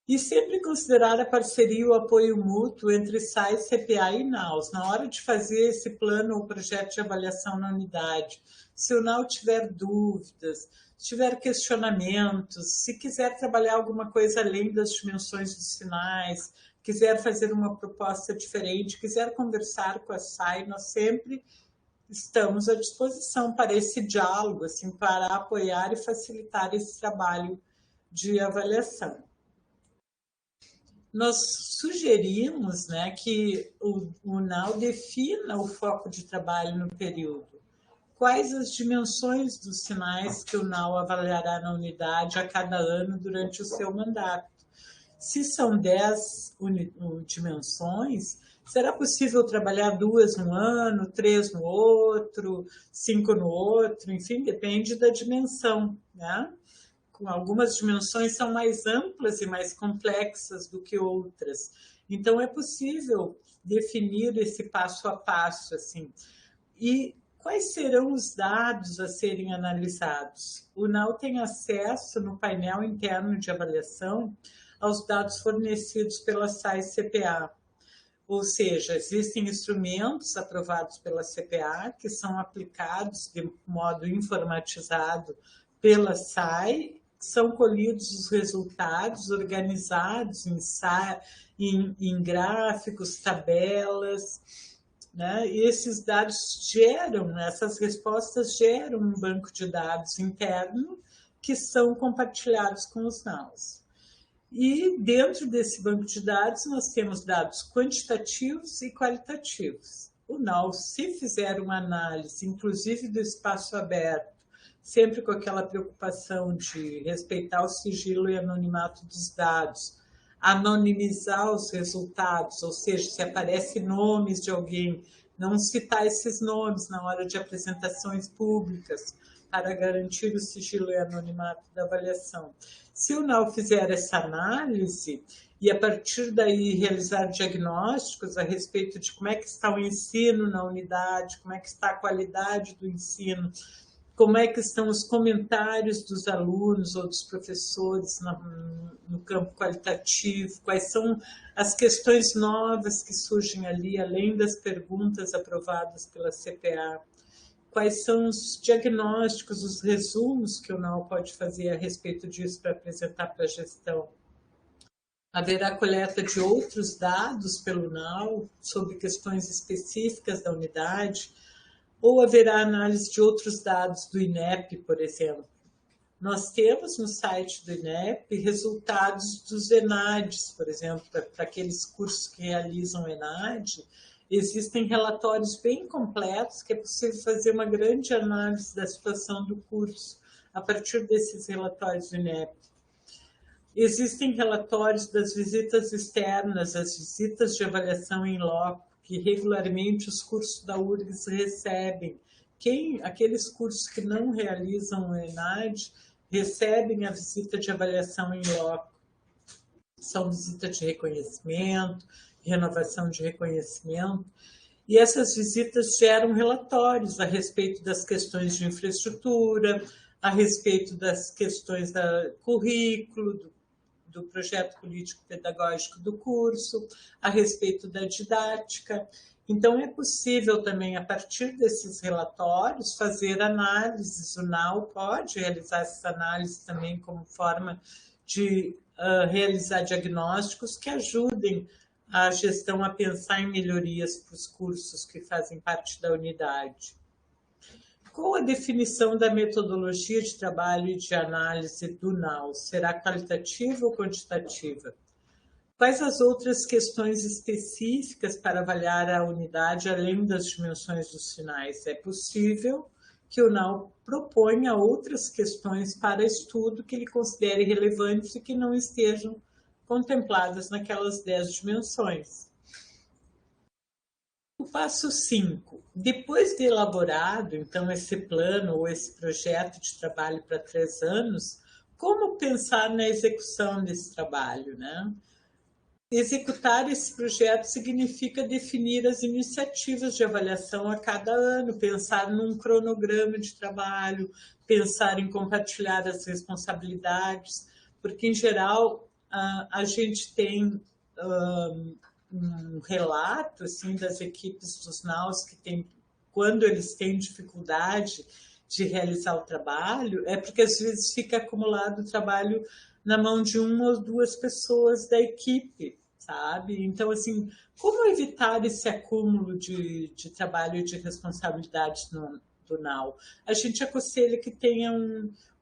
S2: E sempre considerar a parceria e o apoio mútuo entre SAI, CPA e NAUS. Na hora de fazer esse plano ou projeto de avaliação na unidade, se o NAU tiver dúvidas, se tiver questionamentos, se quiser trabalhar alguma coisa além das dimensões dos sinais, quiser fazer uma proposta diferente, quiser conversar com a SAI, nós sempre estamos à disposição para esse diálogo, assim, para apoiar e facilitar esse trabalho de avaliação. Nós sugerimos, né, que o NAU defina o foco de trabalho no período. Quais as dimensões dos sinais que o NAU avaliará na unidade a cada ano durante o seu mandato? Se são 10 dimensões, será possível trabalhar 2 no ano, 3 no outro, 5 no outro, enfim, depende da dimensão, né? Algumas dimensões são mais amplas e mais complexas do que outras. Então, é possível definir esse passo a passo, assim. E quais serão os dados a serem analisados? O NAU tem acesso no painel interno de avaliação aos dados fornecidos pela SAI-CPA. Ou seja, existem instrumentos aprovados pela CPA que são aplicados de modo informatizado pela SAI, são colhidos os resultados organizados em gráficos, tabelas, né? E esses dados geram, essas respostas geram um banco de dados interno que são compartilhados com os NAUs. E dentro desse banco de dados nós temos dados quantitativos e qualitativos. O NAU, se fizer uma análise, inclusive do espaço aberto, sempre com aquela preocupação de respeitar o sigilo e anonimato dos dados, anonimizar os resultados, ou seja, se aparece nomes de alguém, não citar esses nomes na hora de apresentações públicas, para garantir o sigilo e anonimato da avaliação. Se o NAU fizer essa análise e, a partir daí, realizar diagnósticos a respeito de como é que está o ensino na unidade, como é que está a qualidade do ensino, como é que estão os comentários dos alunos ou dos professores no campo qualitativo, quais são as questões novas que surgem ali, além das perguntas aprovadas pela CPA, quais são os diagnósticos, os resumos que o NAU pode fazer a respeito disso para apresentar para a gestão. Haverá coleta de outros dados pelo NAU sobre questões específicas da unidade, ou haverá análise de outros dados do INEP, por exemplo. Nós temos no site do INEP resultados dos ENADs, por exemplo, para aqueles cursos que realizam ENAD, existem relatórios bem completos que é possível fazer uma grande análise da situação do curso a partir desses relatórios do INEP. Existem relatórios das visitas externas, as visitas de avaliação em loco, que regularmente os cursos da URGS recebem. Aqueles cursos que não realizam o ENAD recebem a visita de avaliação em loco. São visitas de reconhecimento, renovação de reconhecimento, e essas visitas geram relatórios a respeito das questões de infraestrutura, a respeito das questões do currículo, do projeto político-pedagógico do curso, a respeito da didática. Então, é possível também, a partir desses relatórios, fazer análises. O NAU pode realizar essas análises também como forma de realizar diagnósticos que ajudem a gestão a pensar em melhorias para os cursos que fazem parte da unidade. Qual a definição da metodologia de trabalho e de análise do NAU? Será qualitativa ou quantitativa? Quais as outras questões específicas para avaliar a unidade, além das dimensões dos sinais? É possível que o NAU proponha outras questões para estudo que ele considere relevantes e que não estejam contempladas naquelas 10 dimensões. O passo 5. Depois de elaborado, então, esse plano ou esse projeto de trabalho para 3 anos, como pensar na execução desse trabalho, né? Executar esse projeto significa definir as iniciativas de avaliação a cada ano, pensar num cronograma de trabalho, pensar em compartilhar as responsabilidades, porque, em geral, a gente tem um relato assim, das equipes dos NAUs que tem, quando eles têm dificuldade de realizar o trabalho, é porque às vezes fica acumulado o trabalho na mão de 1 ou 2 pessoas da equipe, sabe? Então, assim, como evitar esse acúmulo de trabalho e de responsabilidades do NAU? A gente aconselha que tenha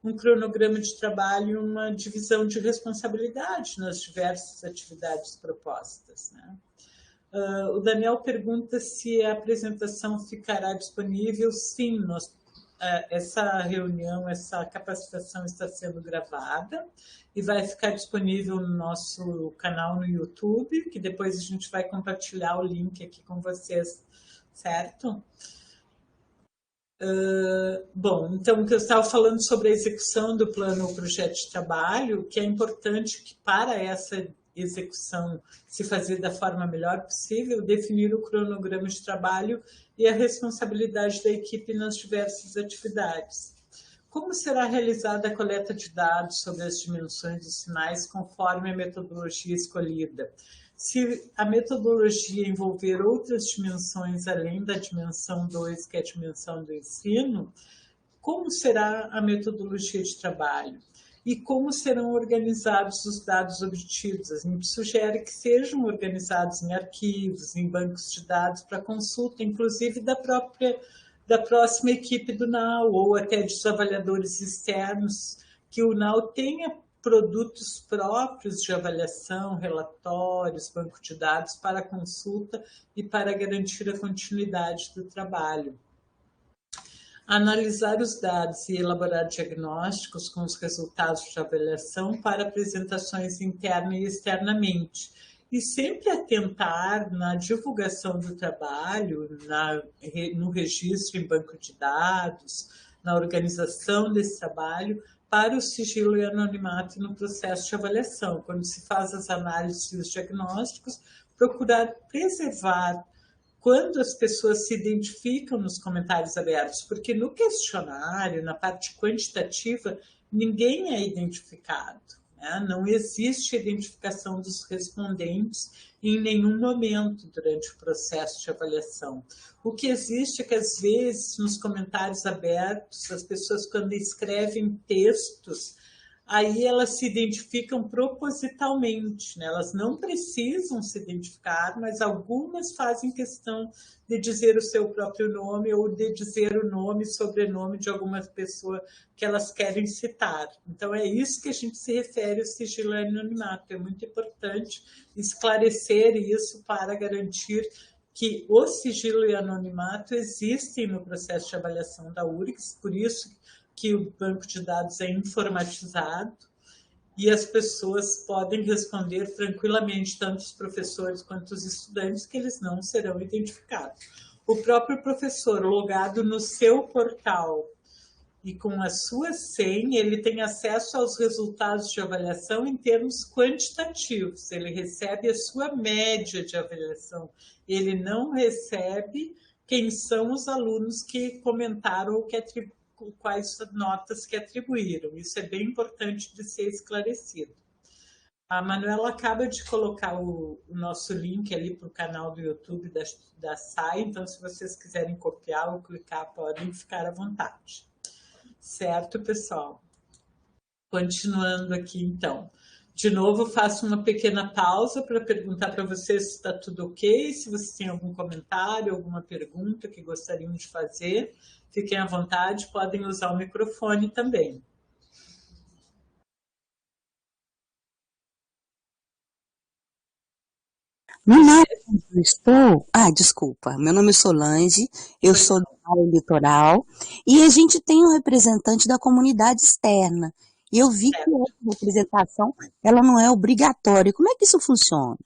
S2: um cronograma de trabalho e uma divisão de responsabilidade nas diversas atividades propostas, né? O Daniel pergunta se a apresentação ficará disponível. Sim, essa reunião, essa capacitação está sendo gravada e vai ficar disponível no nosso canal no YouTube, que depois a gente vai compartilhar o link aqui com vocês, certo? Bom, então, o que eu estava falando sobre a execução do plano ou projeto de trabalho, que é importante que para essa execução se fazer da forma melhor possível, definir o cronograma de trabalho e a responsabilidade da equipe nas diversas atividades. Como será realizada a coleta de dados sobre as dimensões dos sinais conforme a metodologia escolhida? Se a metodologia envolver outras dimensões além da dimensão 2, que é a dimensão do ensino, como será a metodologia de trabalho? E como serão organizados os dados obtidos? A gente sugere que sejam organizados em arquivos, em bancos de dados para consulta, inclusive da próxima equipe do NAU, ou até dos avaliadores externos, que o NAU tenha produtos próprios de avaliação, relatórios, banco de dados para consulta e para garantir a continuidade do trabalho. Analisar os dados e elaborar diagnósticos com os resultados de avaliação para apresentações interna e externamente. E sempre atentar na divulgação do trabalho, no registro em banco de dados, na organização desse trabalho, para o sigilo e anonimato no processo de avaliação. Quando se faz as análises e os diagnósticos, procurar preservar quando as pessoas se identificam nos comentários abertos, porque no questionário, na parte quantitativa, ninguém é identificado, né? Não existe identificação dos respondentes em nenhum momento durante o processo de avaliação. O que existe é que, às vezes, nos comentários abertos, as pessoas, quando escrevem textos, aí elas se identificam propositalmente, né? Elas não precisam se identificar, mas algumas fazem questão de dizer o seu próprio nome ou de dizer o nome e sobrenome de alguma pessoa que elas querem citar. Então, é isso que a gente se refere ao sigilo e anonimato. É muito importante esclarecer isso para garantir que o sigilo e anonimato existem no processo de avaliação da URGS, por isso que o banco de dados é informatizado e as pessoas podem responder tranquilamente, tanto os professores quanto os estudantes, que eles não serão identificados. O próprio professor, logado no seu portal e com a sua senha, ele tem acesso aos resultados de avaliação em termos quantitativos, ele recebe a sua média de avaliação, ele não recebe quem são os alunos que comentaram ou que quais notas que atribuíram. Isso é bem importante de ser esclarecido. A Manuela acaba de colocar o nosso link ali para o canal do YouTube da SAI, então se vocês quiserem copiar ou clicar, podem ficar à vontade. Certo, pessoal? Continuando aqui, então. De novo, faço uma pequena pausa para perguntar para vocês se está tudo ok, se vocês têm algum comentário, alguma pergunta que gostariam de fazer. Fiquem à vontade, podem usar o microfone também.
S3: No mapa onde eu estou, desculpa, meu nome é Solange, eu sou da área litoral e a gente tem um representante da comunidade externa. E eu vi que essa representação, ela não é obrigatória. Como é que isso funciona?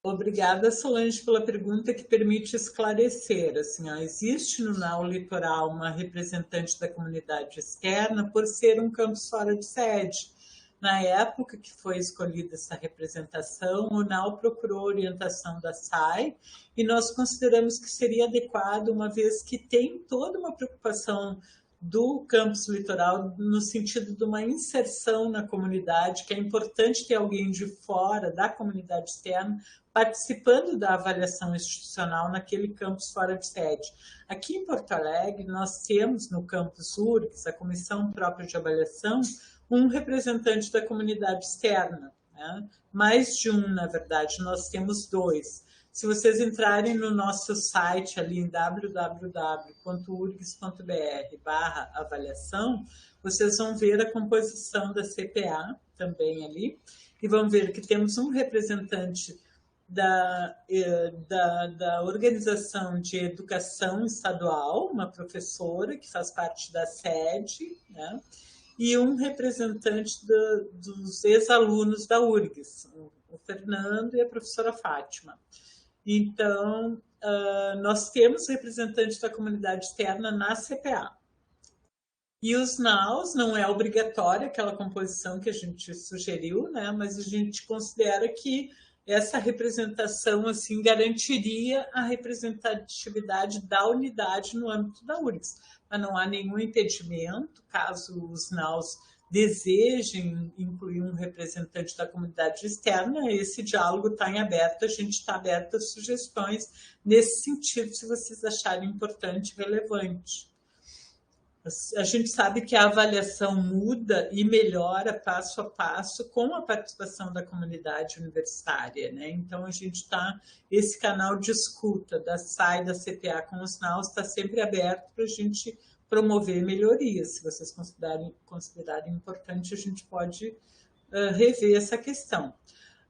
S2: Obrigada, Solange, pela pergunta que permite esclarecer. Assim, existe no NAU Litoral uma representante da comunidade externa por ser um campus fora de sede. Na época que foi escolhida essa representação, o NAU procurou orientação da SAI e nós consideramos que seria adequado, uma vez que tem toda uma preocupação do campus litoral no sentido de uma inserção na comunidade, que é importante ter alguém de fora, da comunidade externa, participando da avaliação institucional naquele campus fora de sede. Aqui em Porto Alegre, nós temos no campus URGS, a Comissão Própria de Avaliação, um representante da comunidade externa, né? Mais de um, na verdade, nós temos dois. Se vocês entrarem no nosso site ali em www.urgs.br/avaliação, vocês vão ver a composição da CPA também ali, e vão ver que temos um representante da Organização de Educação Estadual, uma professora que faz parte da sede, né? E um representante dos ex-alunos da URGS, o Fernando e a professora Fátima. Então, nós temos representantes da comunidade externa na CPA. E os NAUs, não é obrigatória aquela composição que a gente sugeriu, né? Mas a gente considera que essa representação assim garantiria a representatividade da unidade no âmbito da URGS. Mas não há nenhum impedimento, caso os NAUs desejem incluir um representante da comunidade externa, esse diálogo está em aberto, a gente está aberto a sugestões nesse sentido, se vocês acharem importante e relevante. A gente sabe que a avaliação muda e melhora passo a passo com a participação da comunidade universitária, né? Então, a gente esse canal de escuta da SAI, da CPA com os NAUs está sempre aberto para a gente promover melhorias. Se vocês considerarem importante, a gente pode rever essa questão.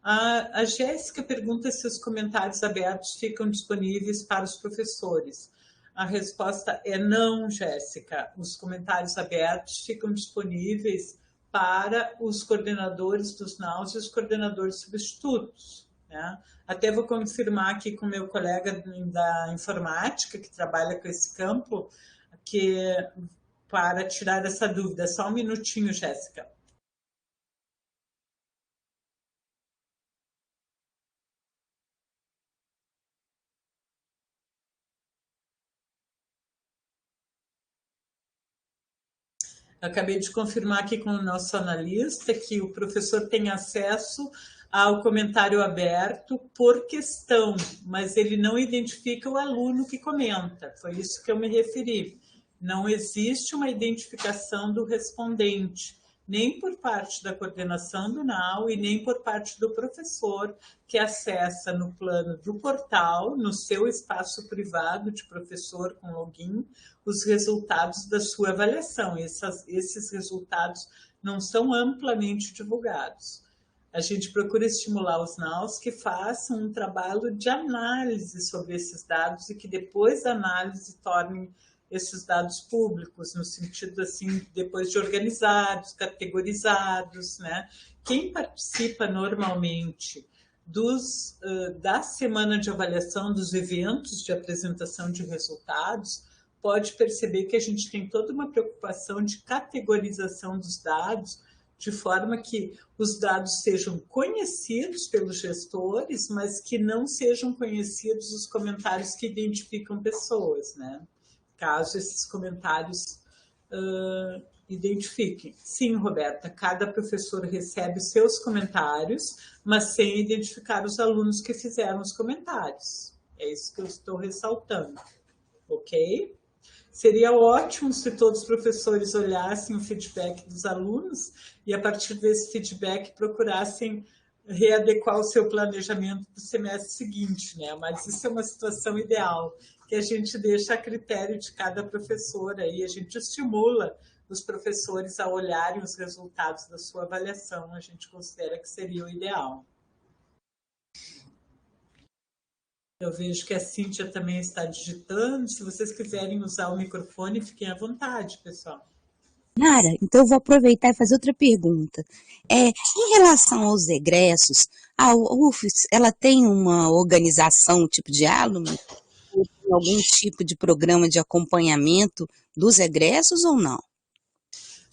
S2: A Jéssica pergunta se os comentários abertos ficam disponíveis para os professores. A resposta é não, Jéssica. Os comentários abertos ficam disponíveis para os coordenadores dos NAUs e os coordenadores substitutos, né? Até vou confirmar aqui com meu colega da informática, que trabalha com esse campo, para tirar essa dúvida. Só um minutinho, Jéssica. Acabei de confirmar aqui com o nosso analista que o professor tem acesso ao comentário aberto por questão, mas ele não identifica o aluno que comenta. Foi isso que eu me referi. Não existe uma identificação do respondente, nem por parte da coordenação do NAU e nem por parte do professor que acessa no plano do portal, no seu espaço privado de professor com login, os resultados da sua avaliação. Esses resultados não são amplamente divulgados. A gente procura estimular os NAUs que façam um trabalho de análise sobre esses dados e que depois da análise tornem esses dados públicos, no sentido assim, depois de organizados, categorizados, né? Quem participa normalmente da semana de avaliação, dos eventos de apresentação de resultados, pode perceber que a gente tem toda uma preocupação de categorização dos dados, de forma que os dados sejam conhecidos pelos gestores, mas que não sejam conhecidos os comentários que identificam pessoas, né? Caso esses comentários identifiquem. Sim, Roberta, cada professor recebe os seus comentários, mas sem identificar os alunos que fizeram os comentários. É isso que eu estou ressaltando, ok? Seria ótimo se todos os professores olhassem o feedback dos alunos e, a partir desse feedback, procurassem readequar o seu planejamento para o semestre seguinte, né? Mas isso é uma situação ideal, que a gente deixa a critério de cada professor, aí a gente estimula os professores a olharem os resultados da sua avaliação, a gente considera que seria o ideal. Eu vejo que a Cíntia também está digitando. Se vocês quiserem usar o microfone, fiquem à vontade, pessoal.
S3: Nara, então eu vou aproveitar e fazer outra pergunta. Em relação aos egressos, a UFES, ela tem uma organização, tipo diálogo, ou tem algum tipo de programa de acompanhamento dos egressos ou não?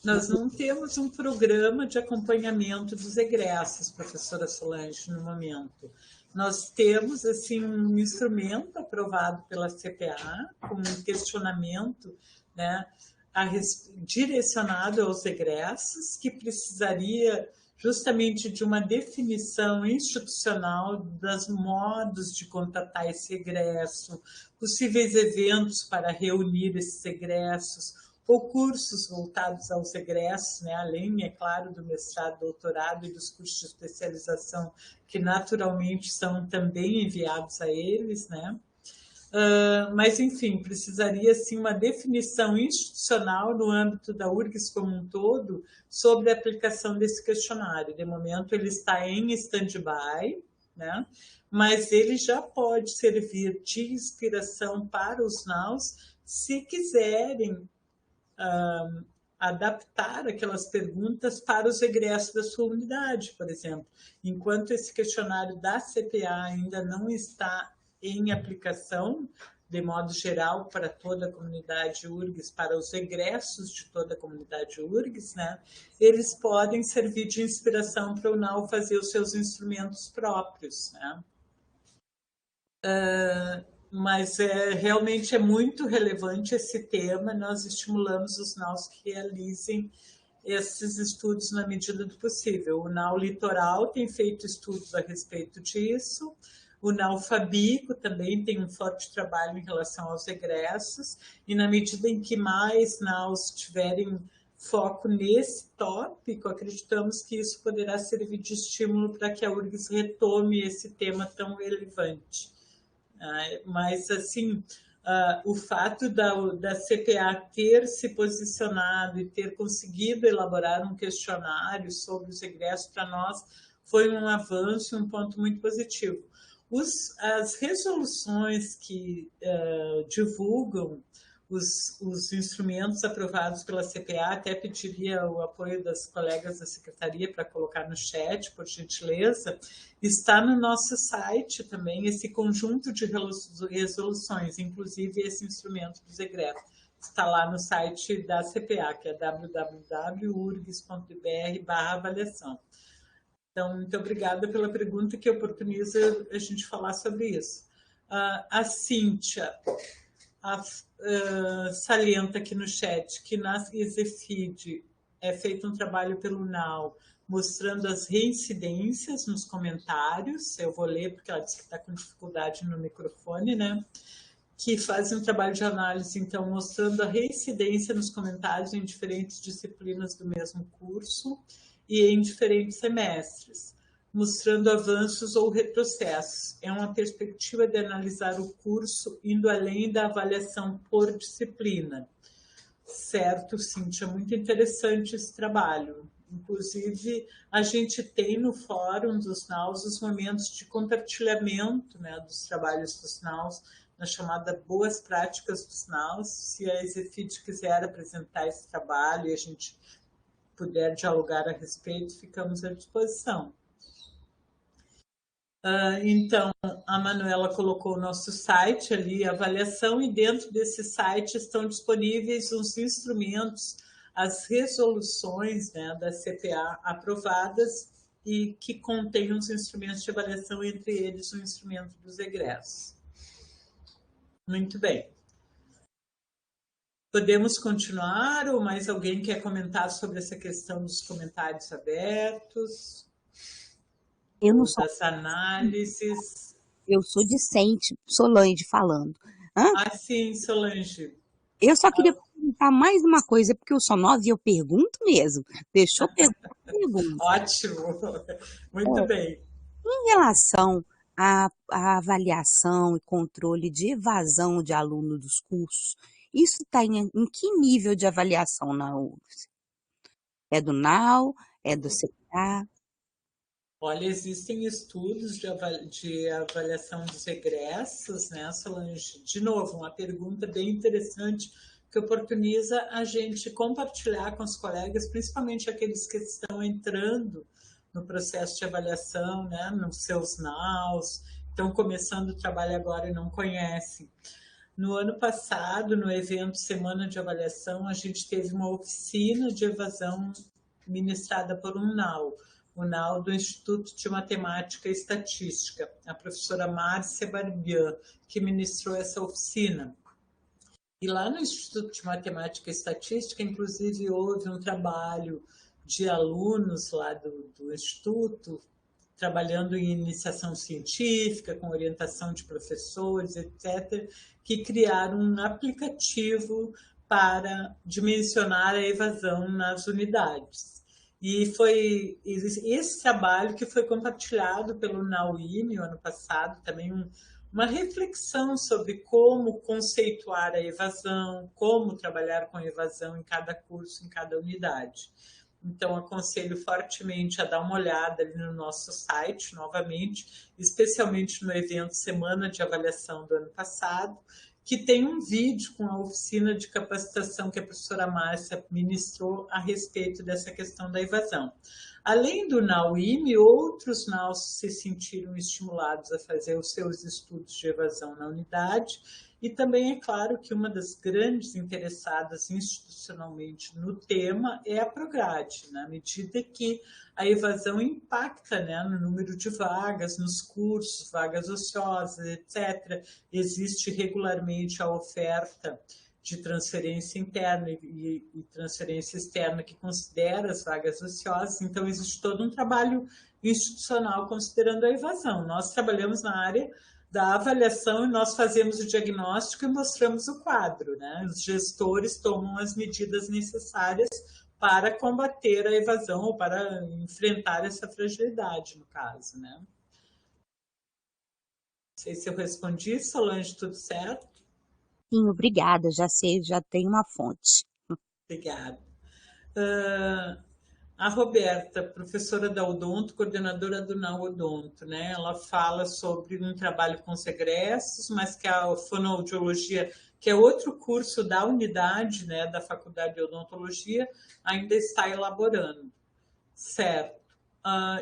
S2: Nós não temos um programa de acompanhamento dos egressos, professora Solange, no momento. Nós temos assim, um instrumento aprovado pela CPA, com um questionamento, né, direcionado aos egressos, que precisaria justamente de uma definição institucional dos modos de contatar esse egresso, possíveis eventos para reunir esses egressos, ou cursos voltados aos egressos, né? Além, é claro, do mestrado, doutorado e dos cursos de especialização, que naturalmente são também enviados a eles, né? Mas, enfim, precisaria, sim, uma definição institucional no âmbito da URGS como um todo sobre a aplicação desse questionário. De momento, ele está em stand-by, né? Mas ele já pode servir de inspiração para os NAUs, se quiserem adaptar aquelas perguntas para os egressos da sua unidade, por exemplo. Enquanto esse questionário da CPA ainda não está em aplicação, de modo geral, para toda a comunidade URGS, para os egressos de toda a comunidade URGS, né, eles podem servir de inspiração para o NAU fazer os seus instrumentos próprios, né? Mas realmente é muito relevante esse tema, nós estimulamos os NAUs que realizem esses estudos na medida do possível. O NAU Litoral tem feito estudos a respeito disso, o NAU Fabico também tem um forte trabalho em relação aos egressos, e na medida em que mais NAUs tiverem foco nesse tópico, acreditamos que isso poderá servir de estímulo para que a URGS retome esse tema tão relevante. Mas, assim, o fato da CPA ter se posicionado e ter conseguido elaborar um questionário sobre os egressos, para nós, foi um avanço, um ponto muito positivo. As resoluções que divulgam os instrumentos aprovados pela CPA, até pediria o apoio das colegas da secretaria para colocar no chat, por gentileza, está no nosso site também esse conjunto de resoluções, inclusive esse instrumento dos egressos. Está lá no site da CPA, que é www.urgs.br/avaliação. Então, muito obrigada pela pergunta que oportuniza a gente falar sobre isso. A Cíntia, salienta aqui no chat que na EasyFeed é feito um trabalho pelo NAU mostrando as reincidências nos comentários. Eu vou ler porque ela disse que está com dificuldade no microfone, né? Que faz um trabalho de análise, então, mostrando a reincidência nos comentários em diferentes disciplinas do mesmo curso e em diferentes semestres, mostrando avanços ou retrocessos. É uma perspectiva de analisar o curso indo além da avaliação por disciplina. Certo, Cíntia, muito interessante esse trabalho. Inclusive, a gente tem no fórum dos NAUs os momentos de compartilhamento, né, dos trabalhos dos NAUs, na chamada Boas Práticas dos NAUs. Se a EasyFeed quiser apresentar esse trabalho e a gente puder dialogar a respeito, ficamos à disposição. Então, a Manuela colocou o nosso site ali, avaliação, e dentro desse site estão disponíveis os instrumentos, as resoluções, né, da CPA aprovadas e que contêm os instrumentos de avaliação, entre eles o instrumento dos egressos. Muito bem. Podemos continuar ou mais alguém quer comentar sobre essa questão dos comentários abertos?
S3: Eu não sou.
S2: Das análises.
S3: Eu sou discente, Solange falando.
S2: Sim, Solange.
S3: Eu só queria perguntar mais uma coisa, porque eu sou nova e eu pergunto mesmo. Deixa eu perguntar.
S2: Ótimo, muito bem.
S3: Em relação à avaliação e controle de evasão de aluno dos cursos, isso está em que nível de avaliação na UFRGS? É do NAU? É do CPA?
S2: Olha, existem estudos de avaliação dos egressos, né, Solange? De novo, uma pergunta bem interessante que oportuniza a gente compartilhar com os colegas, principalmente aqueles que estão entrando no processo de avaliação, né, nos seus NAUs, estão começando o trabalho agora e não conhecem. No ano passado, no evento Semana de Avaliação, a gente teve uma oficina de evasão ministrada por um NAU, o NAU do Instituto de Matemática e Estatística, a professora Márcia Barbian, que ministrou essa oficina. E lá no Instituto de Matemática e Estatística, inclusive, houve um trabalho de alunos lá do Instituto, trabalhando em iniciação científica, com orientação de professores, etc., que criaram um aplicativo para dimensionar a evasão nas unidades. E foi esse trabalho que foi compartilhado pelo NAUIME, ano passado, também uma reflexão sobre como conceituar a evasão, como trabalhar com evasão em cada curso, em cada unidade. Então, aconselho fortemente a dar uma olhada ali no nosso site, novamente, especialmente no evento Semana de Avaliação do ano passado, que tem um vídeo com a oficina de capacitação que a professora Márcia ministrou a respeito dessa questão da evasão. Além do NAUIME, outros NAUs se sentiram estimulados a fazer os seus estudos de evasão na unidade, e também é claro que uma das grandes interessadas institucionalmente no tema é a Prograde, na medida que a evasão impacta, né, no número de vagas nos cursos, vagas ociosas, etc. Existe regularmente a oferta de transferência interna e transferência externa que considera as vagas ociosas, então existe todo um trabalho institucional considerando a evasão. Nós trabalhamos na área da avaliação e nós fazemos o diagnóstico e mostramos o quadro, né? Os gestores tomam as medidas necessárias para combater a evasão ou para enfrentar essa fragilidade, no caso, né? Não sei se eu respondi, Solange, tudo certo?
S3: Sim, obrigada, já sei, já tenho uma fonte.
S2: Obrigada. A Roberta, professora da Odonto, coordenadora do NAU Odonto, né? Ela fala sobre um trabalho com os egressos, mas que a fonoaudiologia, que é outro curso da unidade, né, da Faculdade de Odontologia, ainda está elaborando. Certo.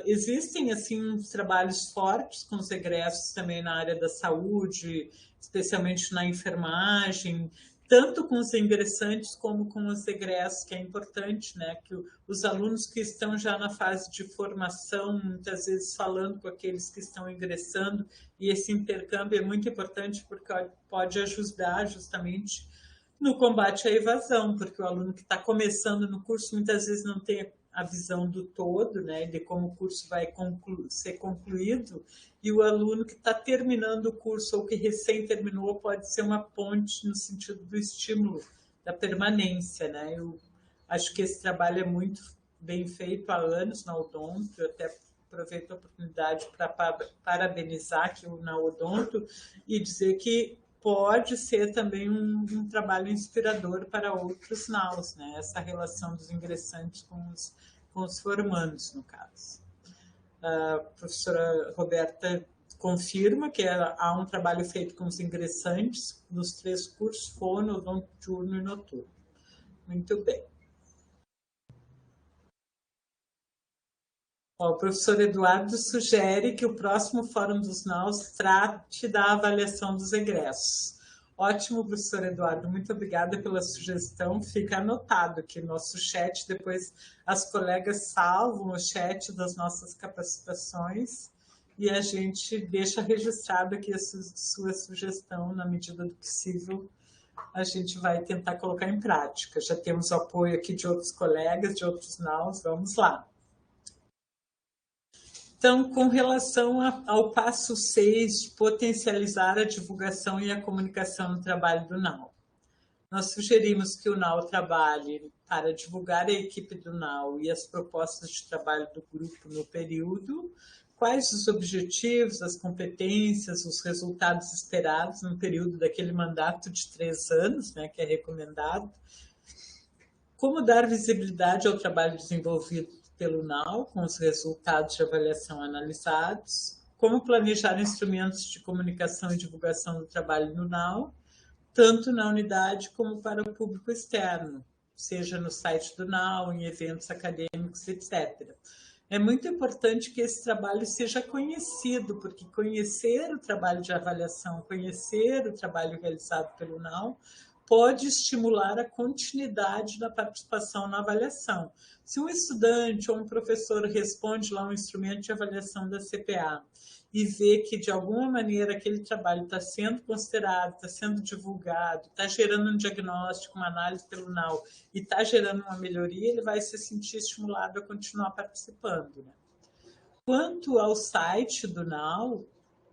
S2: Existem, assim, uns trabalhos fortes com os egressos também na área da saúde, especialmente na enfermagem, tanto com os ingressantes como com os egressos, que é importante, né? Que os alunos que estão já na fase de formação, muitas vezes falando com aqueles que estão ingressando, e esse intercâmbio é muito importante porque pode ajudar justamente no combate à evasão, porque o aluno que está começando no curso muitas vezes não tem a visão do todo, né, de como o curso vai ser concluído, e o aluno que está terminando o curso ou que recém terminou pode ser uma ponte no sentido do estímulo, da permanência, né? Eu acho que esse trabalho é muito bem feito há anos na Odonto, eu até aproveito a oportunidade para parabenizar aqui na Odonto e dizer que pode ser também um trabalho inspirador para outros NAUs, né? Essa relação dos ingressantes com os formandos, no caso. A professora Roberta confirma que há um trabalho feito com os ingressantes nos 3 cursos, fono, odonto diurno e noturno. Muito bem. O professor Eduardo sugere que o próximo Fórum dos NAUs trate da avaliação dos egressos. Ótimo, professor Eduardo, muito obrigada pela sugestão. Fica anotado aqui no nosso chat, depois as colegas salvam o chat das nossas capacitações e a gente deixa registrado aqui a sua sugestão, na medida do possível, a gente vai tentar colocar em prática. Já temos o apoio aqui de outros colegas, de outros NAUs, vamos lá. Então, com relação ao passo 6, de potencializar a divulgação e a comunicação no trabalho do NAU. Nós sugerimos que o NAU trabalhe para divulgar a equipe do NAU e as propostas de trabalho do grupo no período, quais os objetivos, as competências, os resultados esperados no período daquele mandato de 3 anos, né, que é recomendado, como dar visibilidade ao trabalho desenvolvido pelo NAU, com os resultados de avaliação analisados, como planejar instrumentos de comunicação e divulgação do trabalho no NAU, tanto na unidade como para o público externo, seja no site do NAU, em eventos acadêmicos, etc. É muito importante que esse trabalho seja conhecido, porque conhecer o trabalho de avaliação, conhecer o trabalho realizado pelo NAU, pode estimular a continuidade da participação na avaliação. Se um estudante ou um professor responde lá um instrumento de avaliação da CPA e vê que, de alguma maneira, aquele trabalho está sendo considerado, está sendo divulgado, está gerando um diagnóstico, uma análise pelo NAU e está gerando uma melhoria, ele vai se sentir estimulado a continuar participando, né? Quanto ao site do NAU,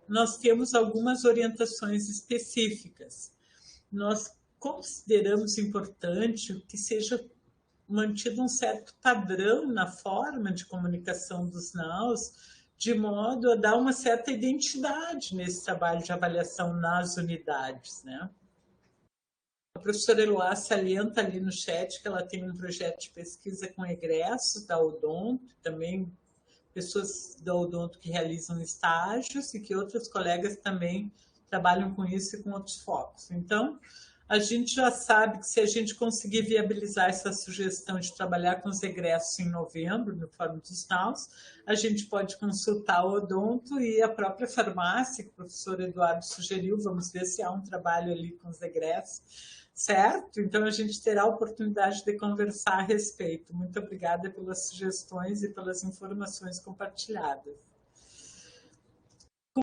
S2: nós temos algumas orientações específicas. Nós consideramos importante que seja mantido um certo padrão na forma de comunicação dos NAUs, de modo a dar uma certa identidade nesse trabalho de avaliação nas unidades, né? A professora Eloá salienta ali no chat que ela tem um projeto de pesquisa com egressos da Odonto, também pessoas da Odonto que realizam estágios e que outros colegas também trabalham com isso e com outros focos. Então, a gente já sabe que se a gente conseguir viabilizar essa sugestão de trabalhar com os egressos em novembro, no Fórum dos NAUs, a gente pode consultar o Odonto e a própria farmácia, que o professor Eduardo sugeriu, vamos ver se há um trabalho ali com os egressos, certo? Então, a gente terá a oportunidade de conversar a respeito. Muito obrigada pelas sugestões e pelas informações compartilhadas.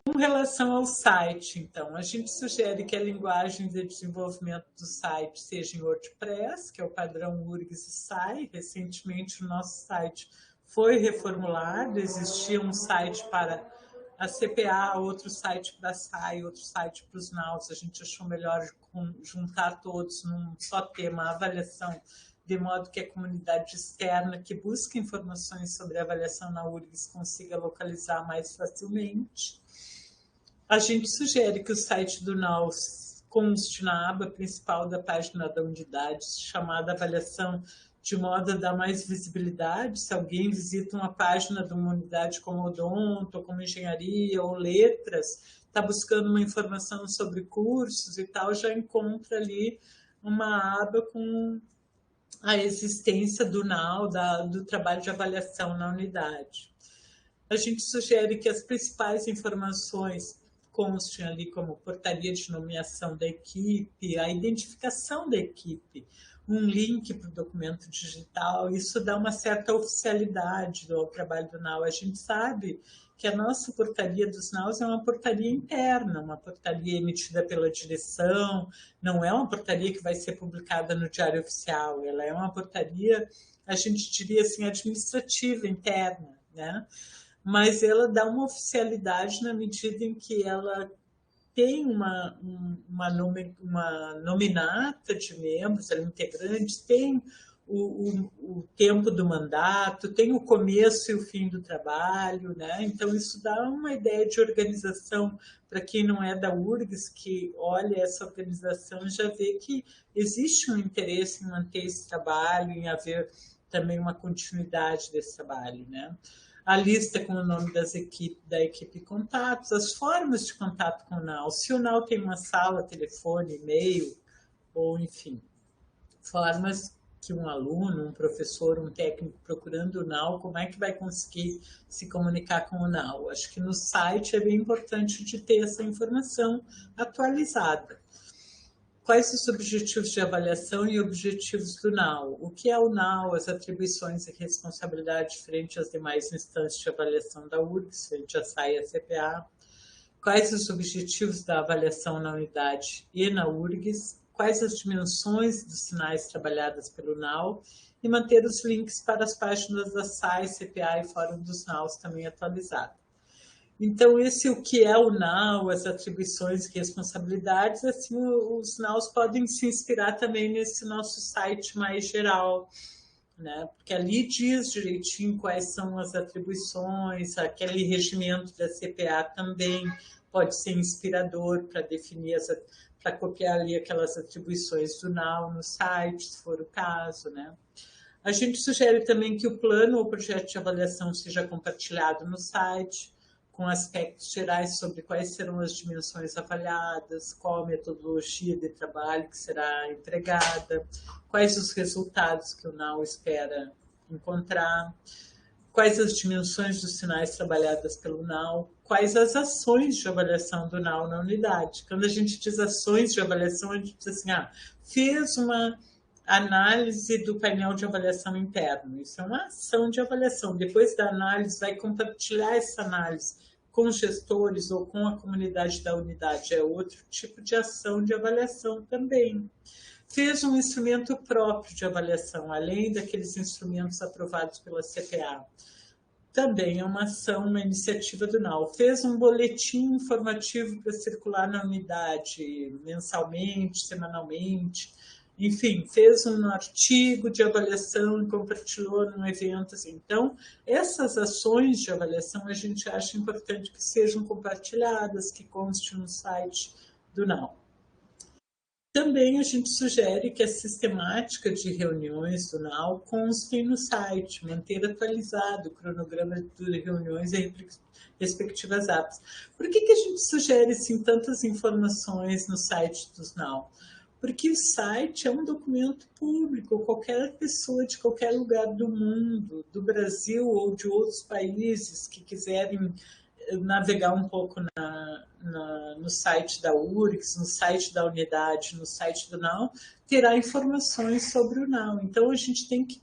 S2: Com relação ao site, então, a gente sugere que a linguagem de desenvolvimento do site seja em WordPress, que é o padrão URGS e SAI. Recentemente, o nosso site foi reformulado, existia um site para a CPA, outro site para a SAI, outro site para os NAUs. A gente achou melhor juntar todos num só tema, a avaliação, de modo que a comunidade externa que busca informações sobre a avaliação na URGS consiga localizar mais facilmente. A gente sugere que o site do NAU conste na aba principal da página da unidade, chamada avaliação, de modo a dar mais visibilidade. Se alguém visita uma página de uma unidade como odonto, ou como engenharia, ou letras, está buscando uma informação sobre cursos e tal, já encontra ali uma aba com a existência do NAU, do trabalho de avaliação na unidade. A gente sugere que as principais informações constem ali como portaria de nomeação da equipe, a identificação da equipe, um link para o documento digital, isso dá uma certa oficialidade ao trabalho do NAU. A gente sabe que a nossa portaria dos NAUs é uma portaria interna, uma portaria emitida pela direção, não é uma portaria que vai ser publicada no Diário Oficial, ela é uma portaria, a gente diria assim, administrativa, interna, né? Mas ela dá uma oficialidade na medida em que ela tem uma nominata de membros, integrantes, tem o tempo do mandato, tem o começo e o fim do trabalho, né? Então, isso dá uma ideia de organização para quem não é da URGS, que olha essa organização e já vê que existe um interesse em manter esse trabalho, em haver também uma continuidade desse trabalho, né? A lista com o nome da equipe contatos, as formas de contato com o NAU, se o NAU tem uma sala, telefone, e-mail, ou enfim, formas que um aluno, um professor, um técnico procurando o NAU, como é que vai conseguir se comunicar com o NAU? Acho que no site é bem importante de ter essa informação atualizada. Quais os objetivos de avaliação e objetivos do NAU? O que é o NAU, as atribuições e responsabilidade frente às demais instâncias de avaliação da URGS, frente à SAI e à CPA? Quais os objetivos da avaliação na unidade e na URGS? Quais as dimensões dos sinais trabalhadas pelo NAU? E manter os links para as páginas da SAI, CPA e Fórum dos NAUs também atualizados. Então, o que é o NAU, as atribuições e responsabilidades, assim, os NAUs podem se inspirar também nesse nosso site mais geral, né? Porque ali diz direitinho quais são as atribuições, aquele regimento da CPA também pode ser inspirador para definir, para copiar ali aquelas atribuições do NAU no site, se for o caso, né? A gente sugere também que o plano ou projeto de avaliação seja compartilhado no site, com aspectos gerais sobre quais serão as dimensões avaliadas, qual a metodologia de trabalho que será empregada, quais os resultados que o NAU espera encontrar, quais as dimensões dos sinais trabalhadas pelo NAU, quais as ações de avaliação do NAU na unidade. Quando a gente diz ações de avaliação, a gente diz assim, fez uma análise do painel de avaliação interno. Isso é uma ação de avaliação. Depois da análise, vai compartilhar essa análise com os gestores ou com a comunidade da unidade. É outro tipo de ação de avaliação também. Fez um instrumento próprio de avaliação, além daqueles instrumentos aprovados pela CPA. Também é uma ação, uma iniciativa do NAU. Fez um boletim informativo para circular na unidade, mensalmente, semanalmente. Enfim, fez um artigo de avaliação e compartilhou num evento. Assim. Então, essas ações de avaliação a gente acha importante que sejam compartilhadas, que constem no site do NAU. Também a gente sugere que a sistemática de reuniões do NAU constem no site, manter atualizado o cronograma de reuniões e respectivas apps. Por que a gente sugere assim, tantas informações no site dos NAU? Porque o site é um documento público, qualquer pessoa de qualquer lugar do mundo, do Brasil ou de outros países que quiserem navegar um pouco no site da URGS, no site da unidade, no site do NAU, terá informações sobre o NAU. Então, a gente tem que,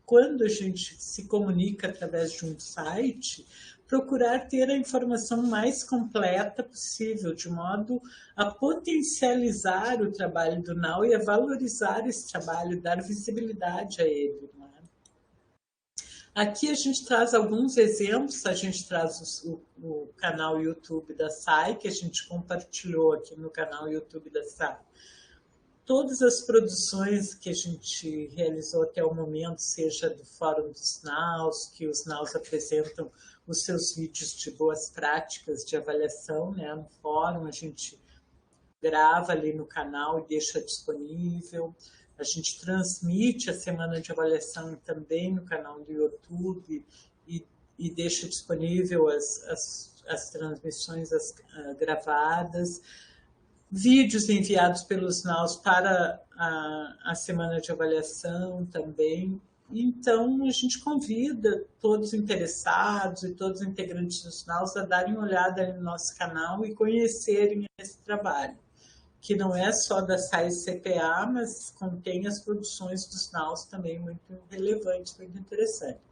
S2: quando a gente se comunica através de um site, procurar ter a informação mais completa possível, de modo a potencializar o trabalho do NAU e a valorizar esse trabalho, dar visibilidade a ele. Né? Aqui a gente traz alguns exemplos, a gente traz o canal YouTube da SAI, que a gente compartilhou aqui no canal YouTube da SAI. Todas as produções que a gente realizou até o momento, seja do Fórum dos NAUs, que os NAUs apresentam os seus vídeos de boas práticas de avaliação, né? No fórum, a gente grava ali no canal e deixa disponível. A gente transmite a semana de avaliação também no canal do YouTube e deixa disponível as transmissões gravadas. Vídeos enviados pelos NAUs para a semana de avaliação também. Então, a gente convida todos os interessados e todos os integrantes dos NAUs a darem uma olhada no nosso canal e conhecerem esse trabalho, que não é só da SAIS CPA, mas contém as produções dos NAUs também muito relevantes, muito interessantes.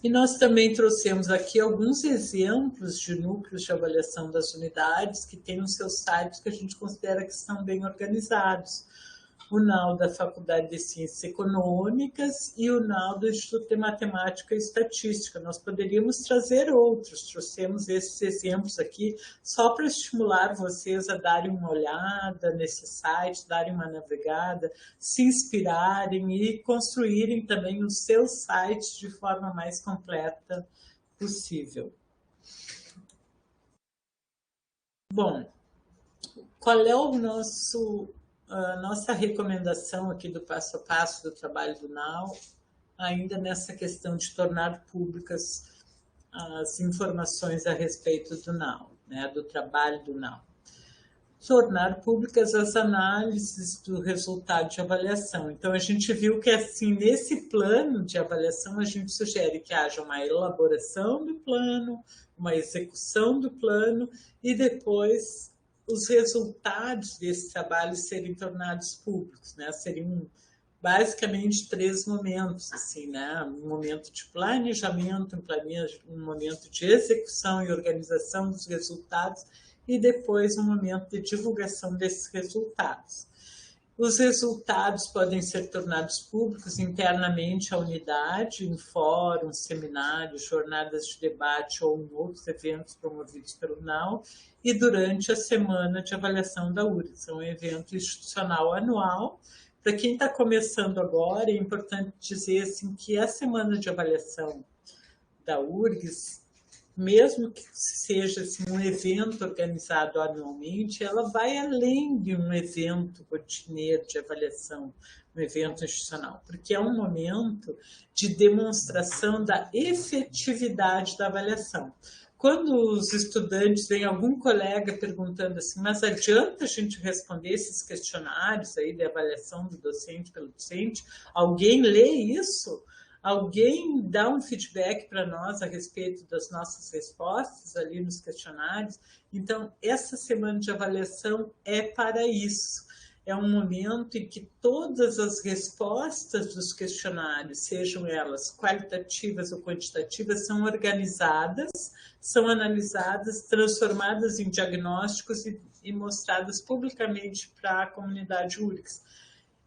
S2: E nós também trouxemos aqui alguns exemplos de núcleos de avaliação das unidades que têm os seus sites que a gente considera que estão bem organizados. O NAU da Faculdade de Ciências Econômicas e o NAU do Instituto de Matemática e Estatística. Nós poderíamos trazer outros, trouxemos esses exemplos aqui só para estimular vocês a darem uma olhada nesse site, darem uma navegada, se inspirarem e construírem também os seus sites de forma mais completa possível. Bom, qual é a nossa recomendação aqui do passo a passo do trabalho do NAU, ainda nessa questão de tornar públicas as informações a respeito do NAU, né, do trabalho do NAU. Tornar públicas as análises do resultado de avaliação. Então, a gente viu que, assim, nesse plano de avaliação, a gente sugere que haja uma elaboração do plano, uma execução do plano e depois os resultados desse trabalho serem tornados públicos, né? Seriam basicamente 3 momentos, assim, né? Um momento de planejamento, um momento de execução e organização dos resultados e depois um momento de divulgação desses resultados. Os resultados podem ser tornados públicos internamente à unidade, em fóruns, seminários, jornadas de debate ou em outros eventos promovidos pelo NAU, e durante a Semana de Avaliação da URGS, um evento institucional anual. Para quem está começando agora, é importante dizer assim, que a Semana de Avaliação da URGS, mesmo que seja assim, um evento organizado anualmente, ela vai além de um evento rotineiro de avaliação, um evento institucional, porque é um momento de demonstração da efetividade da avaliação. Quando os estudantes vêm algum colega perguntando assim, mas adianta a gente responder esses questionários aí de avaliação do docente pelo docente? Alguém lê isso? Alguém dá um feedback para nós a respeito das nossas respostas ali nos questionários? Então, essa semana de avaliação é para isso. É um momento em que todas as respostas dos questionários, sejam elas qualitativas ou quantitativas, são organizadas, são analisadas, transformadas em diagnósticos e mostradas publicamente para a comunidade URGS.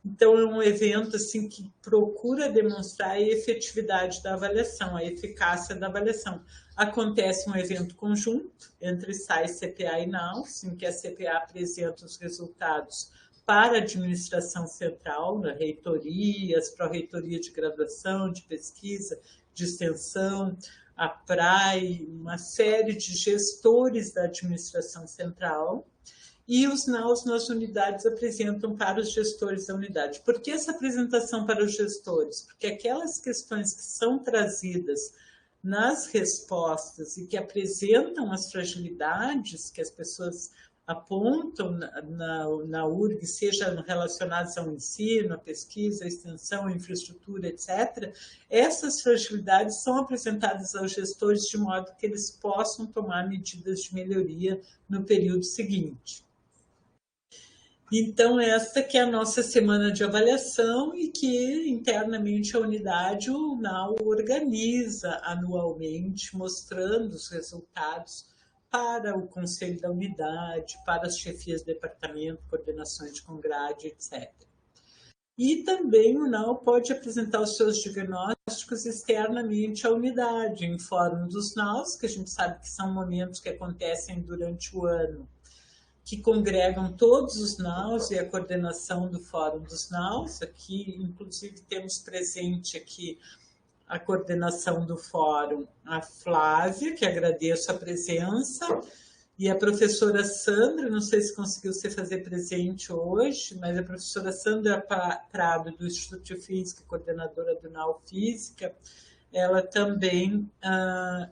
S2: Então, é um evento assim, que procura demonstrar a efetividade da avaliação, a eficácia da avaliação. Acontece um evento conjunto entre SAIS, CPA e NAUS, em que a CPA apresenta os resultados para a administração central, na reitoria, as pró-reitoria de graduação, de pesquisa, de extensão, a PRAE, uma série de gestores da administração central, e os NAUs nas unidades apresentam para os gestores da unidade. Por que essa apresentação para os gestores? Porque aquelas questões que são trazidas nas respostas e que apresentam as fragilidades que as pessoas apontam na URG, sejam relacionadas ao ensino, à pesquisa, à extensão, à infraestrutura, etc., essas fragilidades são apresentadas aos gestores de modo que eles possam tomar medidas de melhoria no período seguinte. Então, esta que é a nossa semana de avaliação e que internamente a unidade, o NAU, organiza anualmente, mostrando os resultados para o conselho da unidade, para as chefias de departamento, coordenações de congrade, etc. E também o NAU pode apresentar os seus diagnósticos externamente à unidade, em fórum dos NAUs, que a gente sabe que são momentos que acontecem durante o ano, que congregam todos os NAUs e a coordenação do Fórum dos NAUs. Aqui, inclusive, temos presente aqui a coordenação do Fórum, a Flávia, que agradeço a presença, e a professora Sandra, não sei se conseguiu se fazer presente hoje, mas a professora Sandra Prado, do Instituto de Física, coordenadora do NAU Física, ela também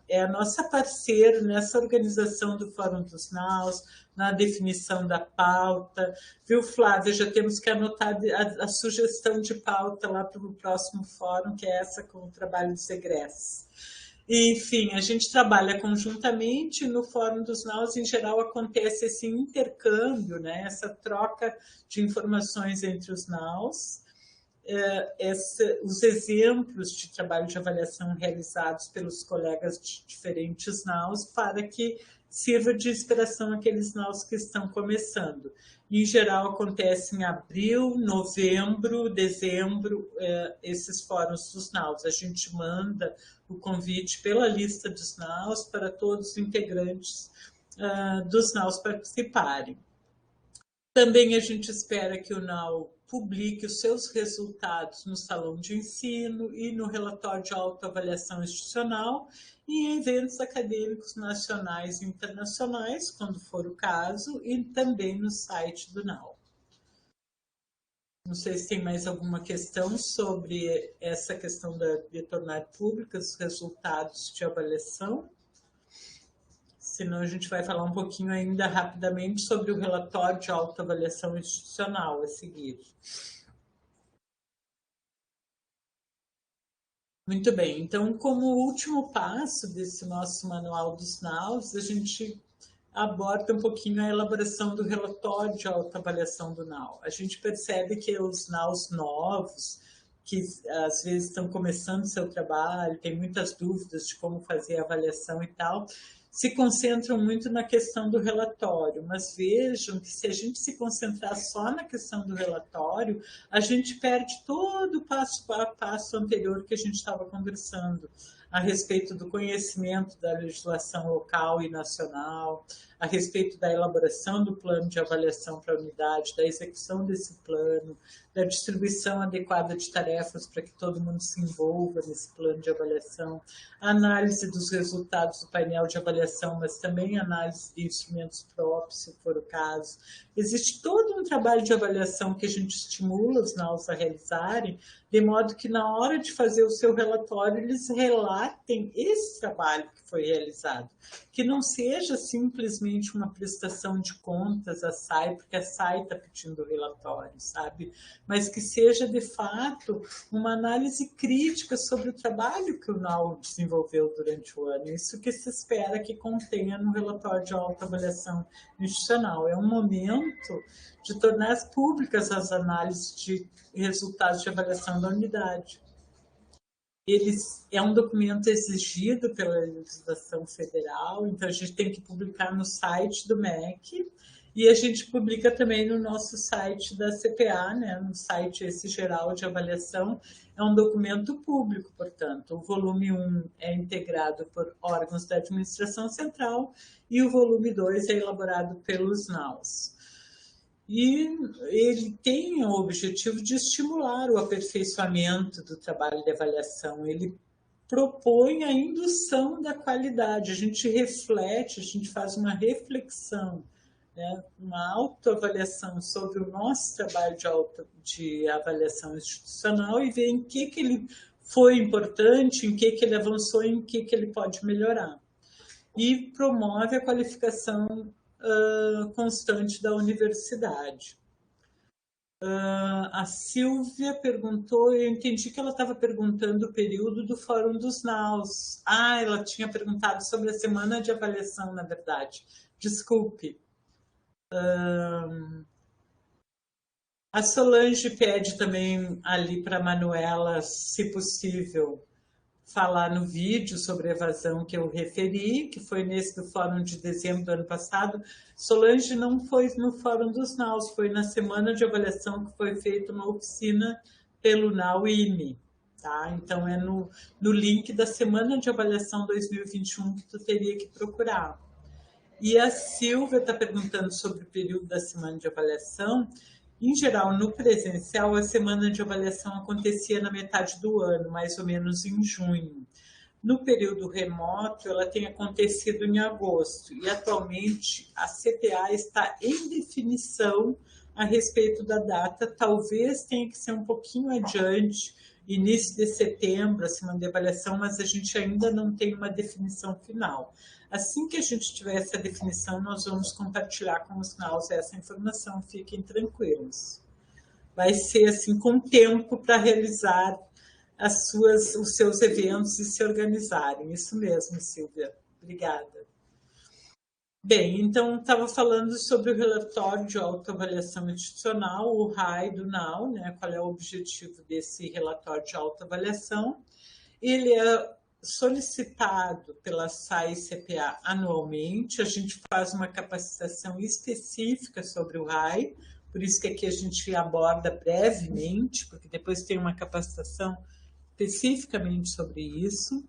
S2: é a nossa parceira nessa organização do Fórum dos Naus, na definição da pauta. Viu, Flávia? Já temos que anotar a sugestão de pauta lá para o próximo fórum, que é essa com o trabalho dos egressos. Enfim, a gente trabalha conjuntamente no Fórum dos Naus, em geral acontece esse intercâmbio, né? Essa troca de informações entre os naus. Os exemplos de trabalho de avaliação realizados pelos colegas de diferentes naus para que sirva de inspiração àqueles naus que estão começando. Em geral, acontece em abril, novembro, dezembro, esses fóruns dos naus. A gente manda o convite pela lista dos naus para todos os integrantes dos naus participarem. Também a gente espera que o nau publique os seus resultados no salão de ensino e no relatório de autoavaliação institucional e em eventos acadêmicos nacionais e internacionais, quando for o caso, e também no site do nau. Não sei se tem mais alguma questão sobre essa questão de tornar públicos os resultados de avaliação. Senão a gente vai falar um pouquinho ainda rapidamente sobre o relatório de autoavaliação institucional a seguir. Muito bem, então, como último passo desse nosso Manual dos Naus, a gente aborda um pouquinho a elaboração do relatório de autoavaliação do nau. A gente percebe que os naus novos, que às vezes estão começando seu trabalho, tem muitas dúvidas de como fazer a avaliação e tal, se concentram muito na questão do relatório, mas vejam que se a gente se concentrar só na questão do relatório, a gente perde todo o passo a passo anterior que a gente estava conversando, a respeito do conhecimento da legislação local e nacional, a respeito da elaboração do plano de avaliação para a unidade, da execução desse plano, da distribuição adequada de tarefas para que todo mundo se envolva nesse plano de avaliação, a análise dos resultados do painel de avaliação, mas também análise de instrumentos próprios, se for o caso. Existe todo um trabalho de avaliação que a gente estimula os naus a realizarem, de modo que na hora de fazer o seu relatório, eles relatem esse trabalho que foi realizado, que não seja simplesmente uma prestação de contas à SAI, porque a SAI está pedindo o relatório, sabe? Mas que seja, de fato, uma análise crítica sobre o trabalho que o nau desenvolveu durante o ano. Isso que se espera que contenha no relatório de autoavaliação institucional. É um momento de tornar públicas as análises de resultados de avaliação da unidade. É um documento exigido pela legislação federal, então a gente tem que publicar no site do MEC e a gente publica também no nosso site da CPA, né, no site esse geral de avaliação. É um documento público, portanto. O volume 1 é integrado por órgãos da administração central e o volume 2 é elaborado pelos naus. E ele tem o objetivo de estimular o aperfeiçoamento do trabalho de avaliação. Ele propõe a indução da qualidade. A gente reflete, a gente faz uma reflexão, né, uma autoavaliação sobre o nosso trabalho de avaliação institucional e ver em que ele foi importante, em que ele avançou, em que ele pode melhorar. E promove a qualificação constante da universidade. A Silvia perguntou, eu entendi que ela estava perguntando o período do Fórum dos Naus. Ela tinha perguntado sobre a semana de avaliação, na verdade. Desculpe. A Solange pede também ali para a Manuela, se possível, falar no vídeo sobre a evasão que eu referi, que foi nesse do Fórum de dezembro do ano passado. Solange não foi no Fórum dos Naus, foi na semana de avaliação que foi feita uma oficina pelo NAU-IME. Tá? Então, é no link da semana de avaliação 2021 que tu teria que procurar. E a Silvia está perguntando sobre o período da semana de avaliação. Em geral, no presencial, a semana de avaliação acontecia na metade do ano, mais ou menos em junho. No período remoto, ela tem acontecido em agosto. E, atualmente, a CPA está em definição a respeito da data. Talvez tenha que ser um pouquinho adiante, início de setembro a semana de avaliação, mas a gente ainda não tem uma definição final. Assim que a gente tiver essa definição, nós vamos compartilhar com os NAUs essa informação, fiquem tranquilos. Vai ser assim com tempo para realizar os seus eventos e se organizarem. Isso mesmo, Silvia. Obrigada. Bem, então estava falando sobre o relatório de autoavaliação institucional, o RAI do NAU, né? Qual é o objetivo desse relatório de autoavaliação? Ele é solicitado pela SAI-CPA anualmente, a gente faz uma capacitação específica sobre o RAI, por isso que aqui a gente aborda brevemente, porque depois tem uma capacitação especificamente sobre isso.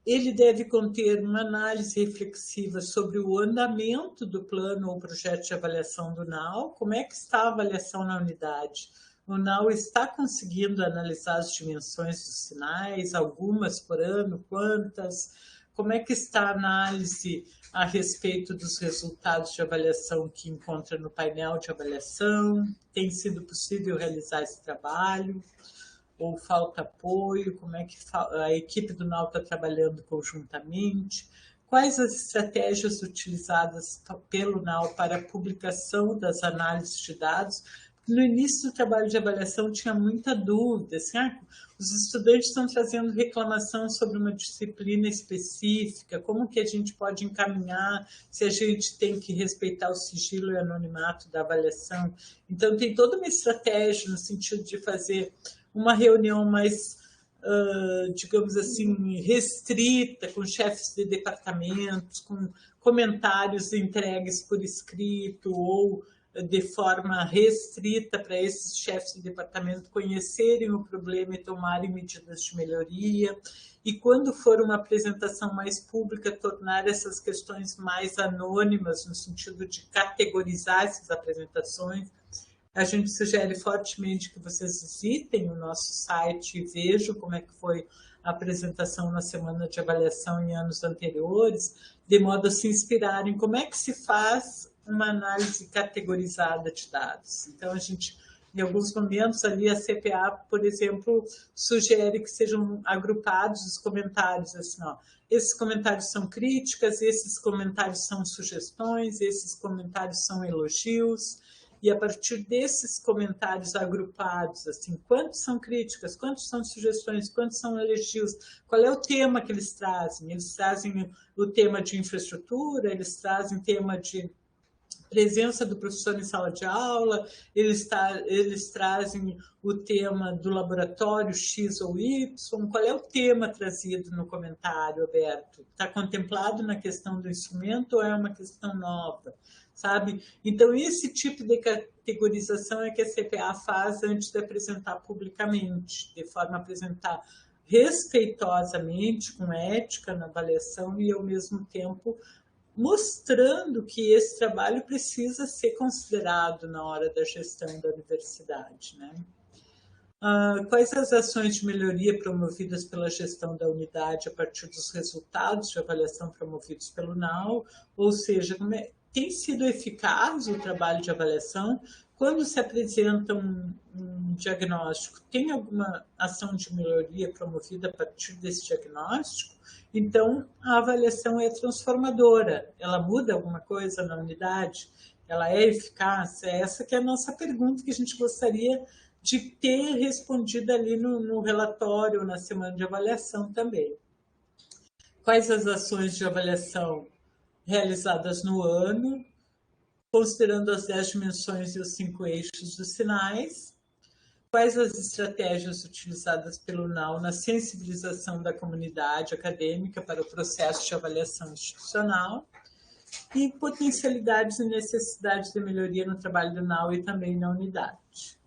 S2: Ele deve conter uma análise reflexiva sobre o andamento do plano ou projeto de avaliação do NAU, como é que está a avaliação na unidade. O NAU está conseguindo analisar as dimensões dos sinais, algumas por ano, quantas, como é que está a análise a respeito dos resultados de avaliação que encontra no painel de avaliação, tem sido possível realizar esse trabalho, ou falta apoio, como é que a equipe do NAU está trabalhando conjuntamente, quais as estratégias utilizadas pelo NAU para a publicação das análises de dados. No início do trabalho de avaliação tinha muita dúvida, assim, os estudantes estão trazendo reclamação sobre uma disciplina específica, como que a gente pode encaminhar, se a gente tem que respeitar o sigilo e anonimato da avaliação. Então tem toda uma estratégia no sentido de fazer uma reunião mais, digamos assim, restrita, com chefes de departamentos, com comentários entregues por escrito ou de forma restrita para esses chefes de departamento conhecerem o problema e tomarem medidas de melhoria. E quando for uma apresentação mais pública, tornar essas questões mais anônimas, no sentido de categorizar essas apresentações. A gente sugere fortemente que vocês visitem o nosso site e vejam como é que foi a apresentação na semana de avaliação em anos anteriores, de modo a se inspirarem como é que se faz uma análise categorizada de dados. Então, a gente, em alguns momentos ali, a CPA, por exemplo, sugere que sejam agrupados os comentários, assim, esses comentários são críticas, esses comentários são sugestões, esses comentários são elogios, e a partir desses comentários agrupados, assim, quantos são críticas, quantos são sugestões, quantos são elogios, qual é o tema que eles trazem? Eles trazem o tema de infraestrutura, eles trazem tema de presença do professor em sala de aula, eles trazem o tema do laboratório X ou Y, qual é o tema trazido no comentário aberto? Está contemplado na questão do instrumento ou é uma questão nova? Sabe? Então, esse tipo de categorização é que a CPA faz antes de apresentar publicamente, de forma a apresentar respeitosamente, com ética na avaliação e, ao mesmo tempo, mostrando que esse trabalho precisa ser considerado na hora da gestão da universidade, né? Quais as ações de melhoria promovidas pela gestão da unidade a partir dos resultados de avaliação promovidos pelo NAU? Ou seja, tem sido eficaz o trabalho de avaliação? Quando se apresenta um diagnóstico, tem alguma ação de melhoria promovida a partir desse diagnóstico? Então, a avaliação é transformadora. Ela muda alguma coisa na unidade? Ela é eficaz? É essa que é a nossa pergunta que a gente gostaria de ter respondido ali no relatório, na semana de avaliação também. Quais as ações de avaliação realizadas no ano, considerando as 10 dimensões e os 5 eixos dos sinais? Quais as estratégias utilizadas pelo NAU na sensibilização da comunidade acadêmica para o processo de avaliação institucional? E potencialidades e necessidades de melhoria no trabalho do NAU e também na unidade.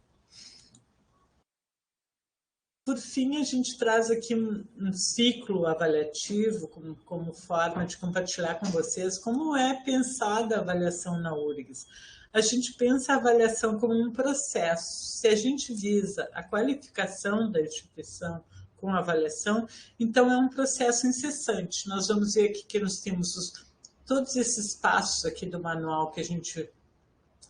S2: Por fim, a gente traz aqui um ciclo avaliativo como forma de compartilhar com vocês como é pensada a avaliação na URGS. A gente pensa a avaliação como um processo. Se a gente visa a qualificação da instituição com a avaliação, então é um processo incessante. Nós vamos ver aqui que nós temos todos esses passos aqui do manual que a gente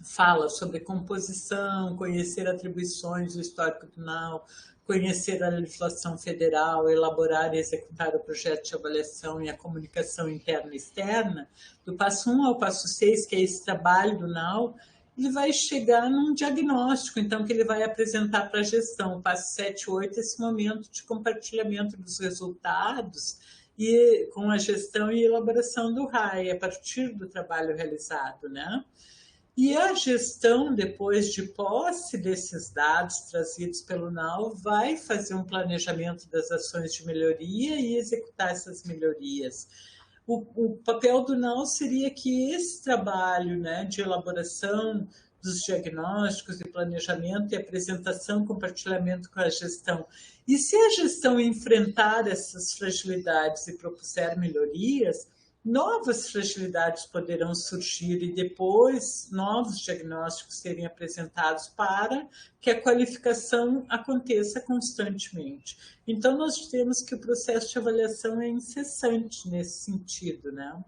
S2: fala sobre composição, conhecer atribuições do histórico do NAU, conhecer a legislação federal, elaborar e executar o projeto de avaliação e a comunicação interna e externa, do passo 1 ao passo 6, que é esse trabalho do NAU, ele vai chegar num diagnóstico, então, que ele vai apresentar para a gestão. O passo 7 e 8, esse momento de compartilhamento dos resultados e com a gestão e elaboração do RAI, a partir do trabalho realizado, né? E a gestão, depois de posse desses dados trazidos pelo NAU, vai fazer um planejamento das ações de melhoria e executar essas melhorias. O papel do NAU seria que esse trabalho, né, de elaboração dos diagnósticos e planejamento e apresentação, compartilhamento com a gestão. E se a gestão enfrentar essas fragilidades e propuser melhorias, novas fragilidades poderão surgir e depois novos diagnósticos serem apresentados para que a qualificação aconteça constantemente. Então, nós temos que o processo de avaliação é incessante nesse sentido, né?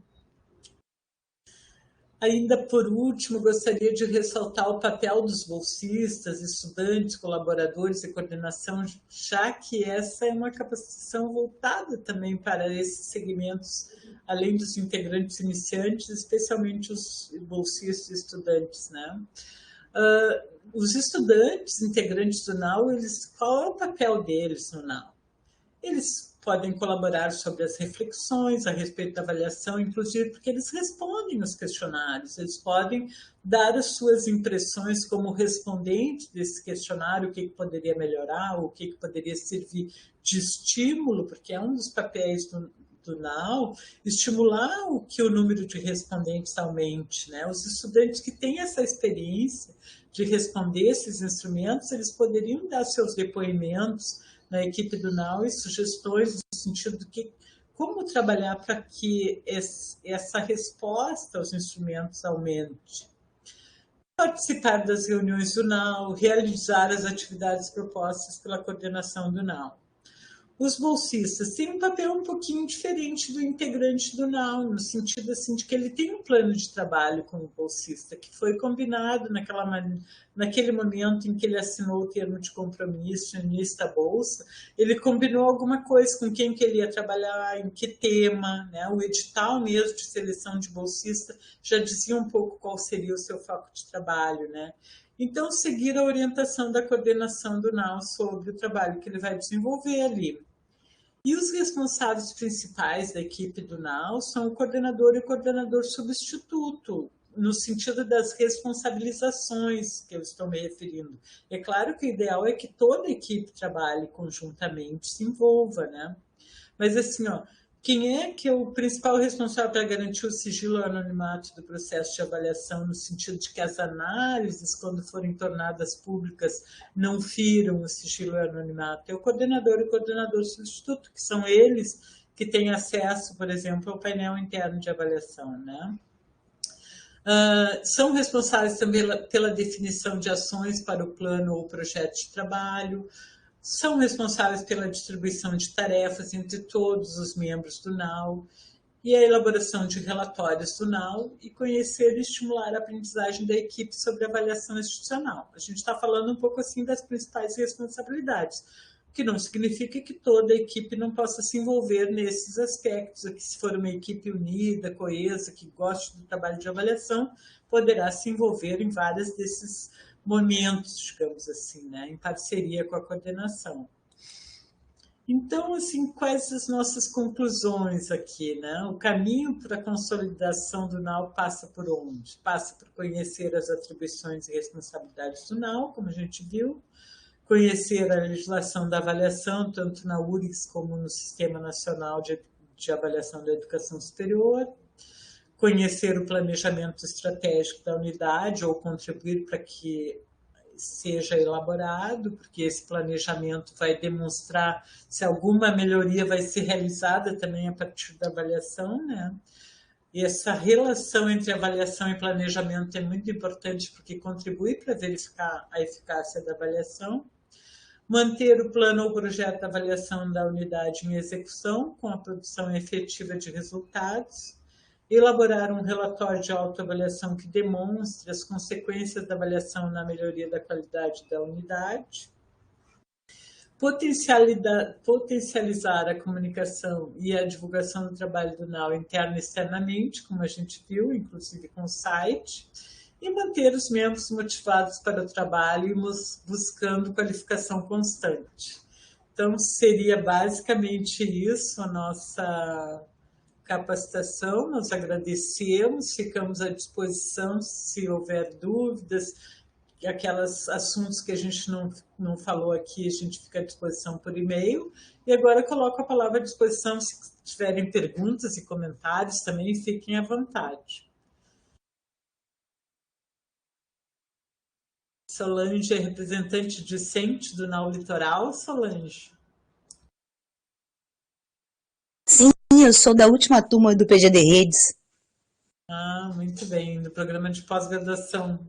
S2: Ainda por último, gostaria de ressaltar o papel dos bolsistas, estudantes, colaboradores e coordenação, já que essa é uma capacitação voltada também para esses segmentos, além dos integrantes iniciantes, especialmente os bolsistas e estudantes, né? Os estudantes, integrantes do NAU, qual é o papel deles no NAU? Eles podem colaborar sobre as reflexões a respeito da avaliação, inclusive porque eles respondem os questionários, eles podem dar as suas impressões como respondente desse questionário, o que poderia melhorar, o que poderia servir de estímulo, porque é um dos papéis do NAU, estimular que o número de respondentes aumente, né? Os estudantes que têm essa experiência de responder esses instrumentos, eles poderiam dar seus depoimentos na equipe do NAU e sugestões no sentido de como trabalhar para que essa resposta aos instrumentos aumente. Participar das reuniões do NAU, realizar as atividades propostas pela coordenação do NAU. Os bolsistas têm um papel um pouquinho diferente do integrante do NAU, no sentido assim, de que ele tem um plano de trabalho como bolsista, que foi combinado naquele momento em que ele assinou o termo de compromisso no início da Bolsa, ele combinou alguma coisa com quem que ele ia trabalhar, em que tema, né? O edital mesmo de seleção de bolsista já dizia um pouco qual seria o seu foco de trabalho, né? Então, seguir a orientação da coordenação do NAU sobre o trabalho que ele vai desenvolver ali. E os responsáveis principais da equipe do NAU são o coordenador e o coordenador substituto, no sentido das responsabilizações que eu estou me referindo. É claro que o ideal é que toda a equipe trabalhe conjuntamente, se envolva, né? Mas assim, ó, quem é que é o principal responsável para garantir o sigilo e o anonimato do processo de avaliação, no sentido de que as análises, quando forem tornadas públicas, não firam o sigilo e o anonimato? É o coordenador e o coordenador substituto, que são eles que têm acesso, por exemplo, ao painel interno de avaliação, né? São responsáveis também pela definição de ações para o plano ou projeto de trabalho, são responsáveis pela distribuição de tarefas entre todos os membros do NAU e a elaboração de relatórios do NAU e conhecer e estimular a aprendizagem da equipe sobre avaliação institucional. A gente está falando um pouco assim das principais responsabilidades, o que não significa que toda a equipe não possa se envolver nesses aspectos, que se for uma equipe unida, coesa, que goste do trabalho de avaliação, poderá se envolver em vários desses momentos, digamos assim, né, em parceria com a coordenação. Então, assim, quais as nossas conclusões aqui, né? O caminho para a consolidação do NAU passa por onde? Passa por conhecer as atribuições e responsabilidades do NAU, como a gente viu, conhecer a legislação da avaliação, tanto na URGS como no Sistema Nacional de Avaliação da Educação Superior, conhecer o planejamento estratégico da unidade ou contribuir para que seja elaborado, porque esse planejamento vai demonstrar se alguma melhoria vai ser realizada também a partir da avaliação, né? E essa relação entre avaliação e planejamento é muito importante porque contribui para verificar a eficácia da avaliação. Manter o plano ou projeto de avaliação da unidade em execução com a produção efetiva de resultados elaborar um relatório de autoavaliação que demonstre as consequências da avaliação na melhoria da qualidade da unidade, potencializar a comunicação e a divulgação do trabalho do NAU interna e externamente, como a gente viu, inclusive com o site, e manter os membros motivados para o trabalho e buscando qualificação constante. Então, seria basicamente isso a nossa capacitação. Nós agradecemos, ficamos à disposição se houver dúvidas, aqueles assuntos que a gente não falou aqui, a gente fica à disposição por e-mail. E agora eu coloco a palavra à disposição, se tiverem perguntas e comentários também, fiquem à vontade. Solange é representante discente do NAU Litoral. Solange?
S3: Sim, eu sou da última turma do PGD Redes.
S2: Ah, muito bem, do programa de pós-graduação.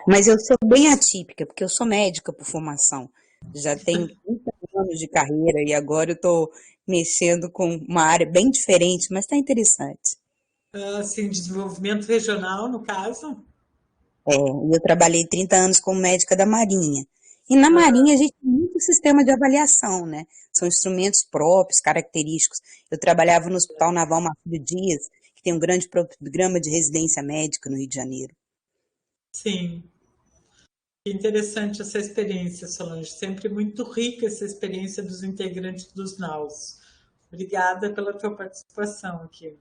S3: Mas eu sou bem atípica, porque eu sou médica por formação. Já tenho 30 anos de carreira e agora eu estou mexendo com uma área bem diferente, mas está interessante.
S2: Assim, desenvolvimento regional, no caso?
S3: Eu trabalhei 30 anos como médica da Marinha. E na Marinha a gente tem muito sistema de avaliação, né? São instrumentos próprios, característicos. Eu trabalhava no Hospital Naval Marcílio Dias, que tem um grande programa de residência médica no Rio de Janeiro.
S2: Sim. Que interessante essa experiência, Solange. Sempre muito rica essa experiência dos integrantes dos NAUs. Obrigada pela tua participação aqui.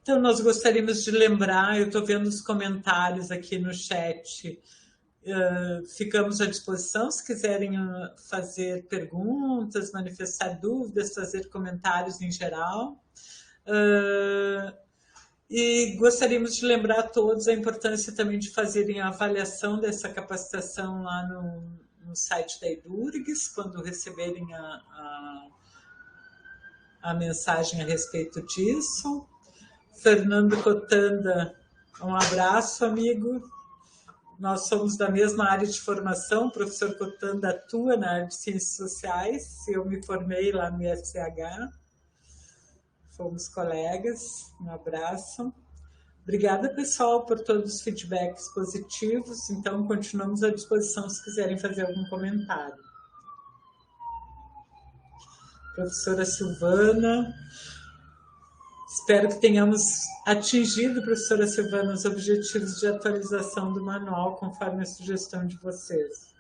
S2: Então, nós gostaríamos de lembrar, eu estou vendo os comentários aqui no chat, ficamos à disposição se quiserem fazer perguntas, manifestar dúvidas, fazer comentários em geral. E gostaríamos de lembrar a todos a importância também de fazerem a avaliação dessa capacitação lá no site da Edurgs, quando receberem a mensagem a respeito disso. Fernando Cotanda, um abraço, amigo. Nós somos da mesma área de formação, o professor Cotanda atua na área de Ciências Sociais, eu me formei lá no IFCH, fomos colegas, um abraço. Obrigada, pessoal, por todos os feedbacks positivos, então continuamos à disposição se quiserem fazer algum comentário. Professora Silvana, espero que tenhamos atingido, professora Silvana, os objetivos de atualização do manual, conforme a sugestão de vocês.